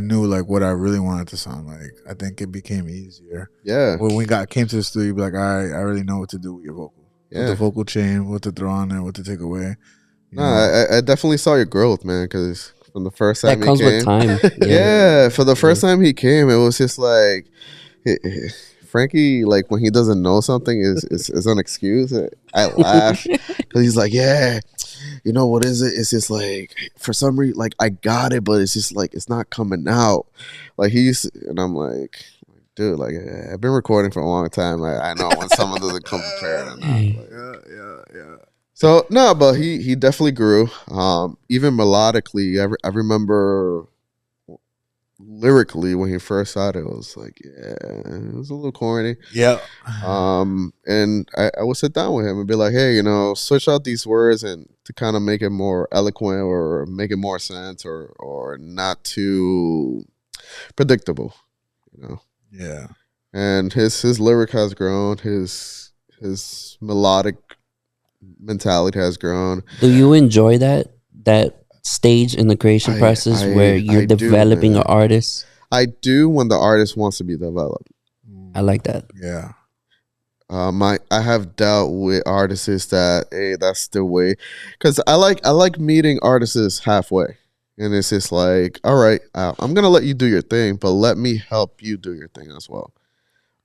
A: knew like what I really wanted to sound like, I think it became easier.
B: Yeah.
A: When we came to the studio, you'd be like, all right, I already know what to do with your vocal.
B: Yeah.
A: With the vocal chain, what to throw on there, what to take away.
B: No, I definitely saw your growth, man, because from the first time
C: That comes with time.
B: Yeah, for the first time he came, it was just like Frankie, like when he doesn't know something is an excuse. I laugh because he's like, yeah, you know what is it? It's just like for some reason, like I got it, but it's just like it's not coming out. Like and I'm like, dude, like I've been recording for a long time. I know when someone doesn't come prepared or not. Like,
A: Yeah.
B: So no, but he definitely grew. Even melodically, I remember lyrically when he first started, it was like, yeah, it was a little corny.
A: Yeah.
B: And I would sit down with him and be like, hey, you know, switch out these words and to kind of make it more eloquent or make it more sense or not too predictable, you know.
A: Yeah.
B: And his lyric has grown, his melodic mentality has grown.
C: Do you enjoy that stage in the creation process where you're developing an artist?
B: I do when the artist wants to be developed.
C: I like that.
A: Yeah.
B: I have dealt with artists that that's the way, because I like meeting artists halfway, and it's just like, all right, I'm gonna let you do your thing, but let me help you do your thing as well.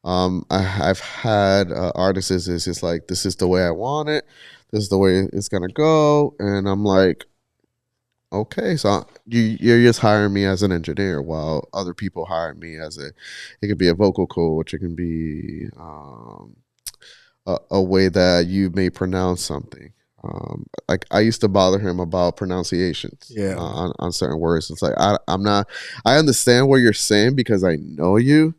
B: I've had artists it's just like, this is the way I want it, this is the way it's gonna go, and I'm like, okay, so you're just hiring me as an engineer, while other people hire me as it could be a vocal coach, it can be a way that you may pronounce something. Like I used to bother him about pronunciations on certain words. It's like I understand what you're saying because I know you,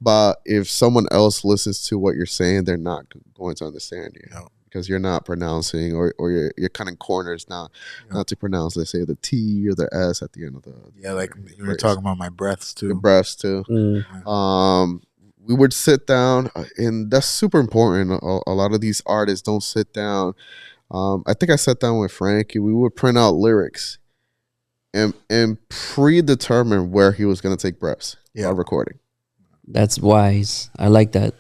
B: but if someone else listens to what you're saying, they're not going to understand you. Because you're not pronouncing, or you're cutting corners not to pronounce, let's say, the T or the S at the end of the
A: like you were talking about my breaths too.
B: The breaths too. We would sit down, and that's super important. A lot of these artists don't sit down. I think I sat down with Frankie. We would print out lyrics and predetermine where he was going to take breaths while recording.
C: That's wise. I like that.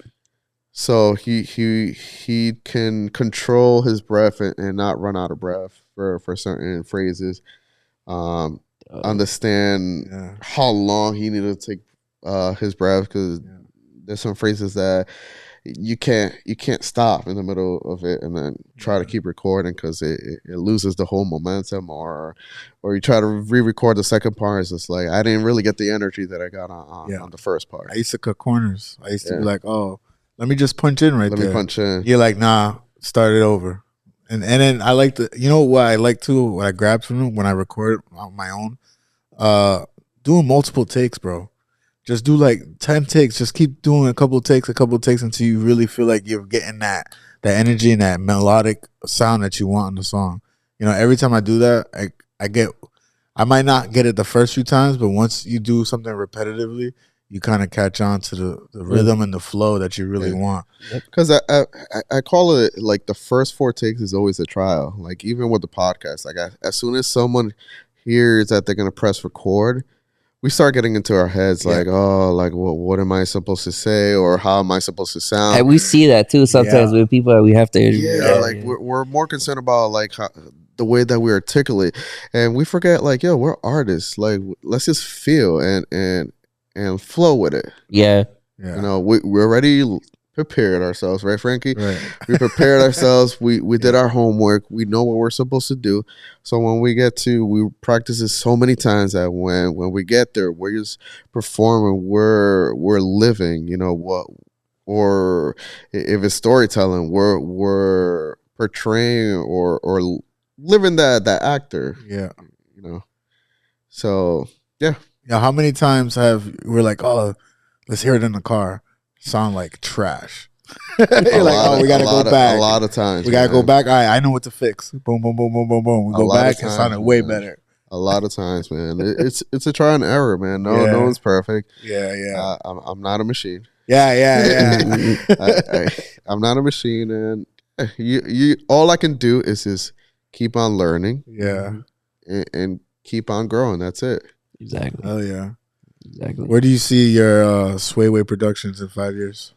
B: So he can control his breath and not run out of breath for certain phrases. Understand how long he needed to take his breath, because there's some phrases that you can't stop in the middle of it and then try to keep recording, because it loses the whole momentum, or you try to re-record the second part. It's just like, I didn't really get the energy that I got on the first part.
A: I used to cut corners. I used to be like, oh, let me just punch in there.
B: Let me punch in.
A: You're like, nah, start it over. And then I like to, you know what I like too, what I grab from them when I record on my own? Doing multiple takes, bro. Just do like 10 takes. Just keep doing a couple takes until you really feel like you're getting that energy and that melodic sound that you want in the song. You know, every time I do that, I might not get it the first few times, but once you do something repetitively, you kind of catch on to the rhythm and the flow that you really want.
B: Because I call it like the first 4 takes is always a trial. Like even with the podcast, like as soon as someone hears that they're gonna press record, we start getting into our heads
A: Yeah.
B: like, oh, like what am I supposed to say, or how am I supposed to sound?
C: And we see that too sometimes with people that we have to interview.
B: Yeah, like we're more concerned about like the way that we articulate, and we forget like, yo, we're artists. Like, let's just feel and flow with it.
C: Yeah.
A: Yeah.
B: You know, we already prepared ourselves, right, Frankie?
A: Right.
B: We prepared ourselves. We did our homework. We know what we're supposed to do. So when we get to, we practice it so many times that when we get there, we're just performing. We're living. You know what? Or if it's storytelling, we're portraying or living that actor.
A: Yeah.
B: You know. So yeah.
A: Yeah. How many times we're like, oh, let's hear it in the car. Sound like trash. You're like, oh, we gotta go back.
B: A lot of times.
A: We gotta go back. All right, I know what to fix. Boom, boom, boom, boom, boom, boom. We go back and sounded way better.
B: A lot of times, man. It's a try and error, man. No one's perfect.
A: Yeah.
B: I'm not a machine.
A: Yeah.
B: I'm not a machine, and you all I can do is just keep on learning.
A: Yeah.
B: And keep on growing. That's it.
C: Exactly.
A: Oh yeah.
C: Exactly.
A: Where do you see your Swayway Productions in 5 years?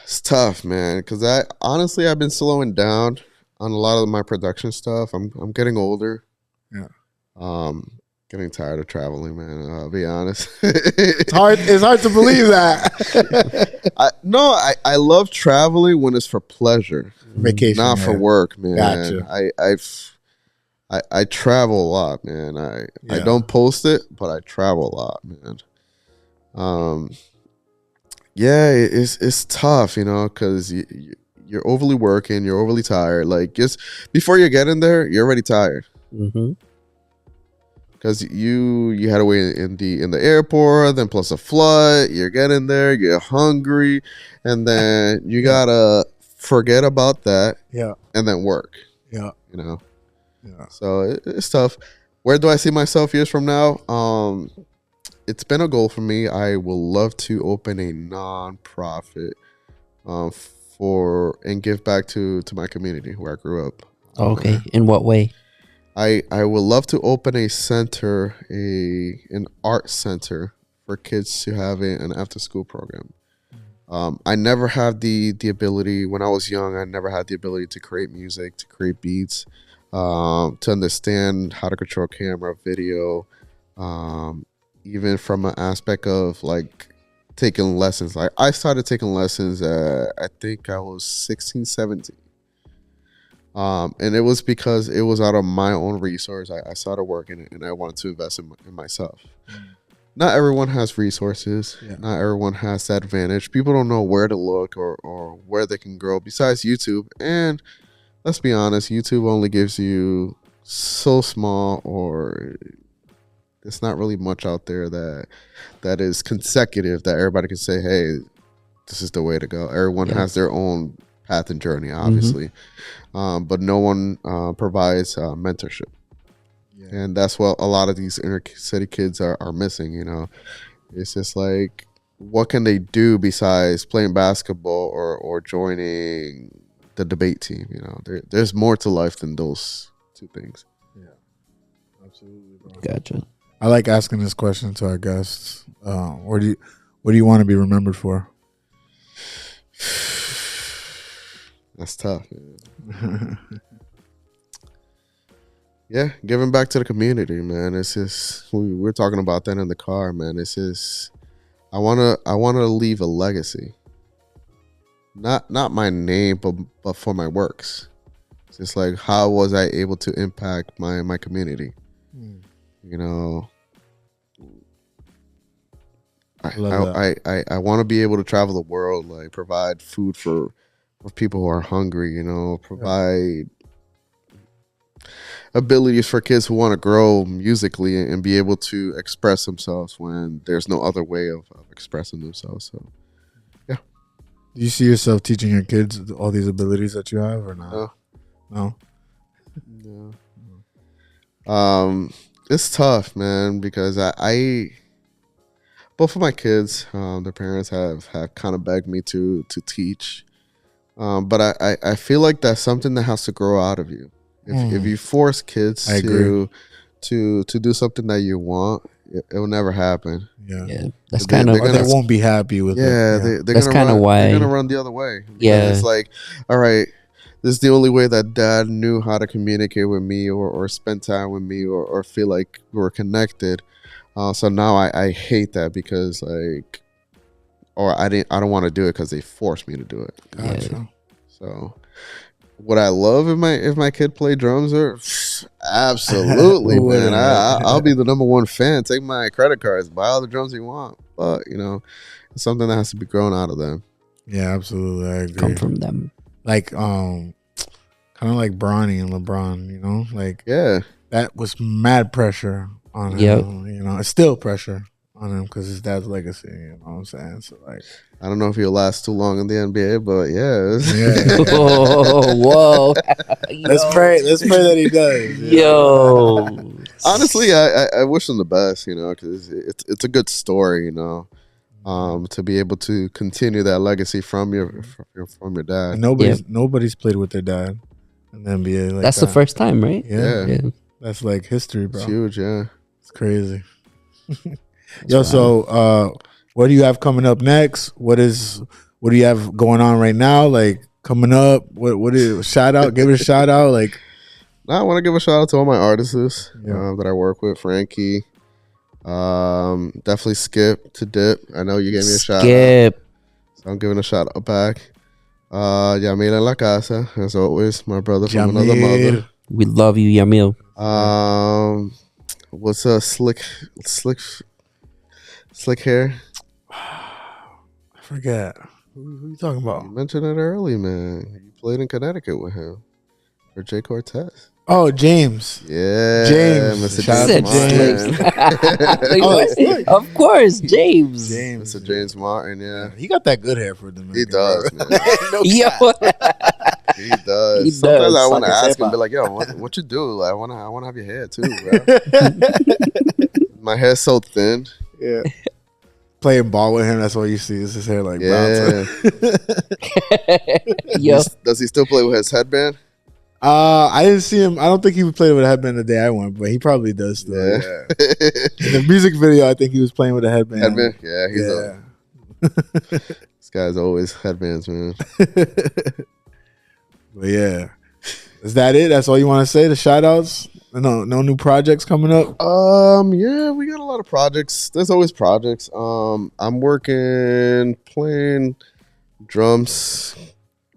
B: It's tough, man, because I've been slowing down on a lot of my production stuff. I'm getting older.
A: Yeah.
B: Getting tired of traveling, man. I'll be honest.
A: It's hard to believe that.
B: I love traveling when it's for pleasure,
A: Vacation,
B: not for work, man.
A: Gotcha.
B: I travel a lot, man. I don't post it, but I travel a lot, man. Yeah, it's tough, you know, because you're overly working, you're overly tired. Like, just before you get in there, you're already tired.
C: Mm-hmm.
B: Because you had to wait in the airport, then plus a flood. You're getting there, you're hungry, and then you gotta forget about that.
A: Yeah.
B: And then work.
A: Yeah.
B: You know.
A: Yeah.
B: So it's tough. Where do I see myself years from now? It's been a goal for me. I will love to open a non-profit and give back to my community where I grew up.
C: Okay. In what way?
B: I would love to open a center, an art center for kids to have an after school program. I never had the ability when I was young. I never had the ability to create music, to create beats, to understand how to control camera, video, even from an aspect of like taking lessons. Like, I started taking lessons I think I was 16, 17. And it was because it was out of my own resource. I started working and I wanted to invest in myself. Not everyone has resources.
A: Yeah.
B: Not everyone has that advantage. People don't know where to look or where they can grow besides YouTube. And let's be honest, YouTube only gives you so small, or there's not really much out there that is consecutive that everybody can say, hey, this is the way to go. Everyone has their own path and journey, obviously. But no one provides mentorship. Yeah. And that's what a lot of these inner city kids are missing, you know. It's just like, what can they do besides playing basketball or joining the debate team? You know, there's more to life than those two things.
A: Yeah, absolutely, bro.
C: Gotcha.
A: I like asking this question to our guests. What do you want to be remembered for?
B: That's tough, man. Yeah, giving back to the community, man. It's just we're talking about that in the car, man. It's just I wanna leave a legacy. Not my name, but for my works. It's just like, how was I able to impact my community? You know, I want to be able to travel the world, like provide food for people who are hungry, you know, provide abilities for kids who want to grow musically and be able to express themselves when there's no other way of expressing themselves. So, yeah.
A: Do you see yourself teaching your kids all these abilities that you have, or not? No.
B: It's tough, man, because I both of my kids, their parents have kind of begged me to teach. But I feel like that's something that has to grow out of you. If you force kids to do something that you want, it will never happen.
A: Yeah.
C: Yeah, that's
B: They-
C: kind of
B: they're
A: Or they
B: gonna-
A: won't be happy with
B: Yeah,
A: it.
B: they're
C: That's
B: gonna
C: kinda
B: run,
C: why-
B: they're gonna run the other way. Because
C: Yeah.
B: it's like, all right, this is the only way that dad knew how to communicate with me or spend time with me or feel like we were connected. So now I hate that because like, or I don't want to do it because they forced me to do it.
A: Gotcha.
B: So would I love if my kid played drums? Or absolutely,
A: Who
B: man.
A: wouldn't?
B: I'll be the number one fan. Take my credit cards, buy all the drums you want. But it's something that has to be grown out of them.
A: Yeah, absolutely. I agree.
C: come from them.
A: Like kind of like Bronny and LeBron. Like
B: Yeah,
A: that was mad pressure on
C: Yep.
A: him. It's still pressure on him because his dad's legacy. You know what I'm saying? So like,
B: I don't know if he'll last too long in the NBA, but yeah.
A: yeah.
C: Oh, whoa.
A: Let's pray. Let's pray that he does.
C: Yo.
B: Honestly, I wish him the best, because it's a good story, to be able to continue that legacy from your dad.
A: And nobody's played with their dad in the NBA. Like
C: That's the first time, right?
A: Yeah,
B: Yeah.
A: that's like history, bro.
B: It's huge, yeah.
A: It's crazy. Yo, so what do you have coming up next? What do you have going on right now? Like coming up? What is shout out? Give it a shout out. Like
B: Now I want to give a shout out to all my artists
A: Yeah.
B: that I work with. Frankie, definitely Skip to Dip. I know you gave me a shout out,
C: Skip.
B: so I'm giving a shout out back. Yamil en la casa, as always, my brother from another
A: Jamil.
B: mother.
C: We love you, Yamil.
B: What's slick hair?
A: I forget. Who you talking
B: You
A: about?
B: mentioned it early, man. You played in Connecticut with him. Or Jay Cortez.
A: Oh, James.
B: Yeah.
A: James.
B: Mr.
A: Shout out
B: James
A: to James.
B: Martin.
A: Oh,
C: Of course, James.
A: James.
B: Mr. James Martin, yeah.
A: He got that good hair for them.
B: He does, man.
C: Yo.
B: He does.
C: He
B: Sometimes
C: does.
B: I want to
A: Fucking
B: ask him,
A: sepa.
B: be like, yo, what you do? Like, I wanna have your hair too, bro. My hair's so thin.
A: Yeah. Playing ball with him, that's what you see. Is his hair like
B: Yeah.
C: Yo.
B: Does he still play with his headband?
A: I didn't see him. I don't think he played with a headband the day I went, but he probably does still.
B: Yeah.
A: Yeah. In the music video, I think he was playing with a headband.
B: Headband? Yeah, he's
A: Yeah.
B: this guy's always headbands, man.
A: But yeah. Is that it? That's all you want to say? The shout outs? No new projects coming up?
B: Yeah, we got a lot of projects. There's always projects. I'm playing drums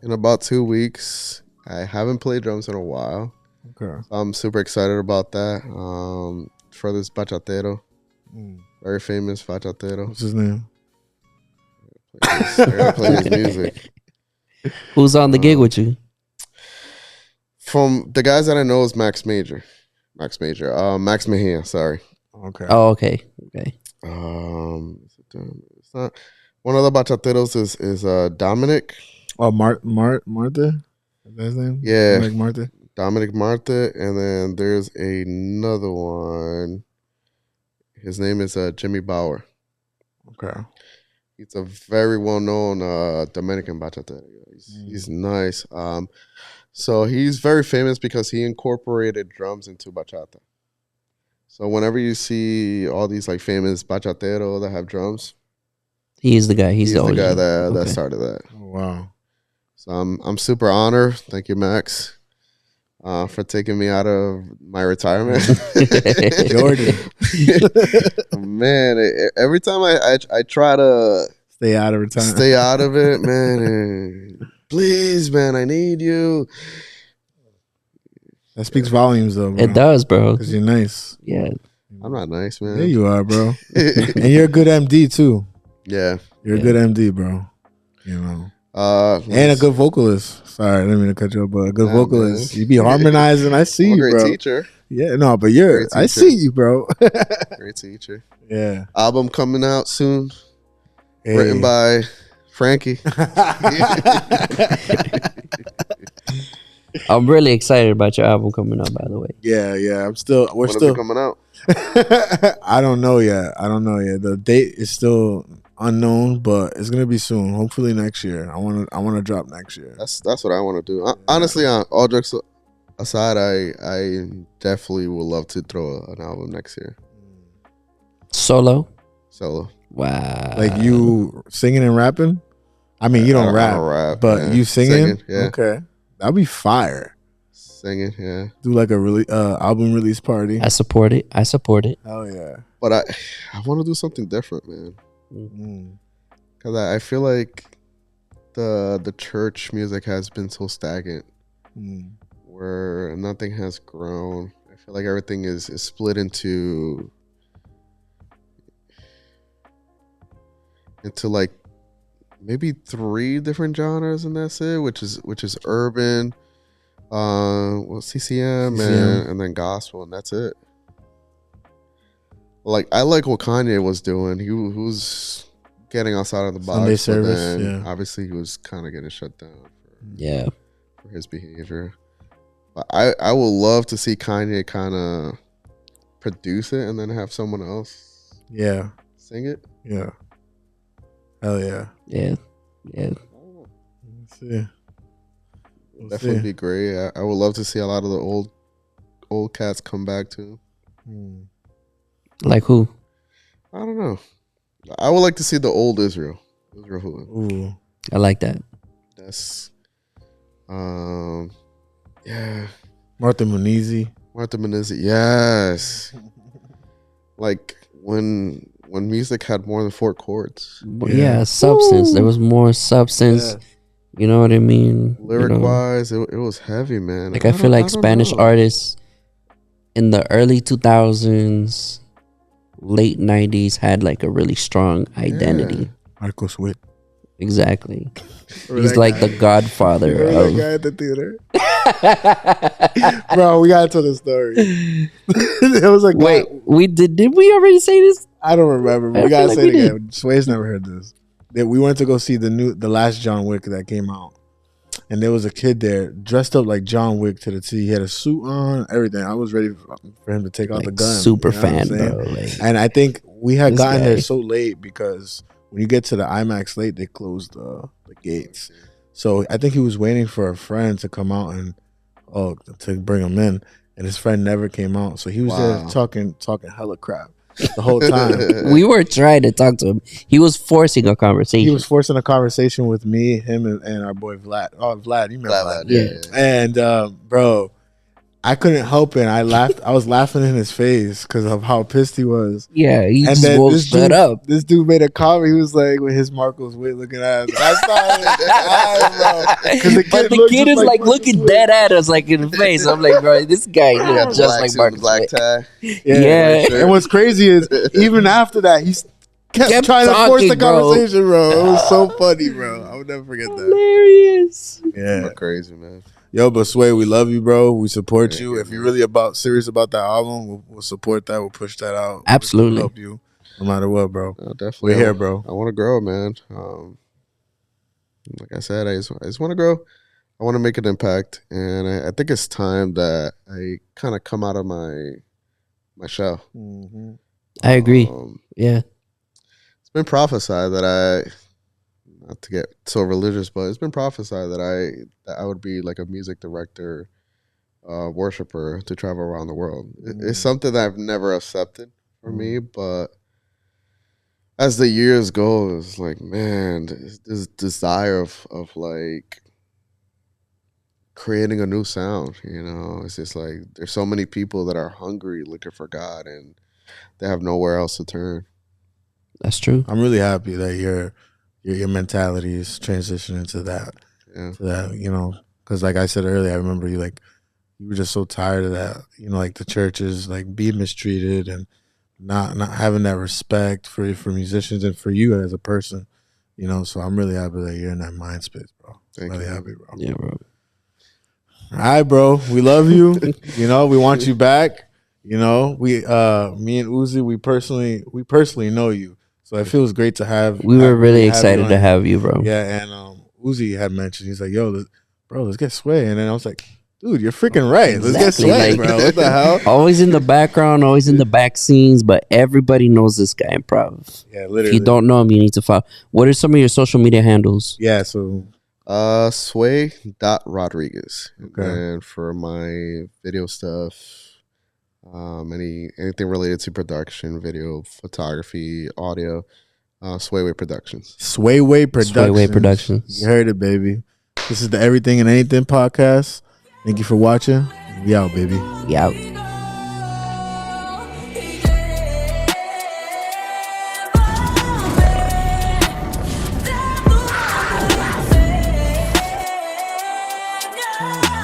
B: in about 2 weeks. I haven't played drums in a while.
A: Okay.
B: I'm super excited about that. For this bachatero, very famous bachatero.
A: What's his name?
B: They're gonna play his music.
C: Who's on the gig with you?
B: From the guys that I know is Max Mejia, sorry.
A: Okay.
C: Oh, okay. Okay.
B: It's not one of the bachateros is Dominic.
A: Oh, Martha? Is that his name?
B: Yeah.
A: Dominic Martha?
B: Dominic Marta, and then there's another one. His name is Jimmy Bauer.
A: Okay.
B: He's a very well-known Dominican bachatero. He's nice. So he's very famous because he incorporated drums into bachata. So whenever you see all these like famous bachateros that have drums,
C: He's the guy. He's
B: he's the
C: OG.
B: guy that
C: Okay.
B: started that.
A: Oh, wow.
B: So I'm super honored. Thank you, Max, for taking me out of my retirement.
A: Jordan.
B: Man, every time I try to
A: Stay out of retirement.
B: stay out of it, man. Please, man, I need you.
A: That speaks volumes, though, bro.
C: It does, bro.
A: Because you're nice.
C: Yeah.
B: I'm not nice, man.
A: Yeah, you are, bro. And you're a good MD, too.
B: Yeah.
A: You're
C: Yeah.
A: a good MD, bro. You know. And a
B: let's-
A: good vocalist. Sorry, I didn't mean to cut you off, but a good
B: Nah,
A: vocalist.
B: man.
A: You be harmonizing. I see
B: I'm a
A: you,
B: great
A: bro.
B: teacher.
A: Yeah, no, but you're.
B: Great
A: I
B: teacher.
A: see you, bro.
B: Great teacher.
A: Yeah.
B: Album coming out soon.
A: Hey.
B: Written by Frankie.
C: I'm really excited about your album coming out, by the way.
A: Yeah. I'm still. We're
B: When is it
A: still.
B: coming out?
A: I don't know yet. The date is still unknown, but it's gonna be soon. Hopefully next year. I want to drop next year.
B: That's what I want to do. Honestly, all jokes aside, I definitely would love to throw an album next year.
C: Solo.
B: Solo.
C: Wow.
A: Like you singing and rapping? I mean, you don't
B: I
A: rap,
B: don't rap,
A: but
B: yeah.
A: you singing?
B: Yeah.
A: Okay, that'd be fire.
B: Singing, yeah.
A: Do like a album release party.
C: I support it.
A: Hell yeah.
B: But I want to do something different, man.
A: Mm.
B: Because I feel like the church music has been so stagnant, where nothing has grown. I feel like everything is split into like maybe 3 different genres, and that's it. Which is urban, CCM. And then gospel, and that's it. Like I like what Kanye was doing. He was getting outside of the box.
A: Sunday
B: but
A: service,
B: then
A: yeah.
B: obviously he was kind of getting shut down for his behavior. But I would love to see Kanye kind of produce it and then have someone else sing it.
A: Yeah. Hell yeah.
C: Yeah.
A: Let's see.
B: Definitely be great. I would love to see a lot of the old cats come back too.
C: Like who?
B: I don't know. I would like to see the old Israel.
A: Ooh.
C: I like that.
B: That's yeah.
A: Martha Munizzi.
B: Yes. Like when music had more than 4 chords.
C: Yeah, substance. There was more substance.
A: Yeah.
C: You know what I mean?
B: Lyric wise, it was heavy, man.
C: Like I feel like Spanish artists in the early 2000s, late 90s had like a really strong identity.
A: Marcos Witt.
C: Exactly. He's like the godfather
A: Remember
C: of
A: that guy at the theater? Bro, we gotta tell the story. It was like,
C: Wait, did we already say this?
A: I don't remember, but
C: I
A: we gotta
C: feel
A: say
C: like
A: it
C: we
A: again. Sway's never heard this. That we went to go see the last John Wick that came out, and there was a kid there dressed up like John Wick to the T. He had a suit on, everything. I was ready for him to take out
C: Like
A: the gun.
C: super
A: you know what I'm
C: fan,
A: saying?
C: bro. Like,
A: And I think we had
C: This
A: gotten
C: guy.
A: there so late because when you get to the IMAX late, they close the gates. So I think he was waiting for a friend to come out and to bring him in, and his friend never came out. So he was there talking hella crap the whole time.
C: we were trying to talk to him. He was forcing a conversation.
A: He was forcing a conversation with me, him, and our boy Vlad. Oh, Vlad, you remember Vlad?
C: Yeah.
A: And bro, I couldn't help it. I laughed. I was laughing in his face because of how pissed he was.
C: Yeah, he
A: And
C: just
A: then
C: woke
A: this
C: shut
A: dude,
C: up.
A: This dude made a comment. He was like, with his Marcos Witt looking at us. I started crying, bro.
C: But the kid is like looking dead at us, like in the face. I'm like, bro, this guy looks just like Marcus
B: black
C: Witt.
B: tie.
C: Yeah.
A: And what's crazy is, even after that, he kept trying to force
C: talking,
A: the
C: bro.
A: conversation, bro. It was so funny, bro. I would never forget that.
C: Hilarious.
A: Yeah.
B: Crazy, man.
A: Yo, but Sway, we love you, bro. We support
B: Yeah,
A: you.
B: yeah,
A: If you're really serious about that album, we'll support that. We'll push that out.
C: Absolutely.
A: We'll help you no matter what, bro.
B: Definitely.
A: We're here, bro.
B: I want to grow, man. Like I said, I just want to grow. I want to make an impact, and I think it's time that I kind of come out of my shell.
A: Mm-hmm.
C: I agree. Yeah.
B: It's been prophesied that not to get so religious, but it's been prophesied that I would be like a music director, worshiper to travel around the world. It's something that I've never accepted for me, but as the years go, it's like, man, this desire of like creating a new sound, you know. It's just like there's so many people that are hungry looking for God and they have nowhere else to turn.
C: That's true.
A: I'm really happy that your mentality is transitioning to that.
B: Yeah.
A: To that, you know, because like I said earlier, I remember you were just so tired of that, you know, like the churches like being mistreated and not having that respect for musicians and for you as a person, you know. So I'm really happy that you're in that mind space, bro.
B: Thank
A: really
B: you.
A: happy, bro.
C: Yeah, bro.
A: All right, bro. We love you. You know, we want you back. You know, me and Uzi, we personally know you, so it feels great to have.
C: We were really
A: have
C: excited
A: you
C: to
A: on.
C: have you, bro.
A: Yeah, and Uzi had mentioned, he's like, "Yo, let's get Sway," and then I was like, "Dude, you're freaking right. Let's get
C: Exactly,
A: Sway,
C: like-
A: bro. What the hell?"
C: Always in the background, always in the back scenes, but everybody knows this guy in Prov.
A: Yeah,
C: If
A: literally.
C: you don't know him, you need to follow. What are some of your social media handles?
A: Yeah, so
B: Sway.Rodriguez.
A: Okay.
B: And for my video stuff, anything related to production, video, photography, audio, Swayway Productions.
A: Swayway Productions.
C: Swayway Productions.
A: You heard it, baby. This is the Everything and Anything podcast. Thank you for watching. We out, baby.
C: We out.
D: Yeah.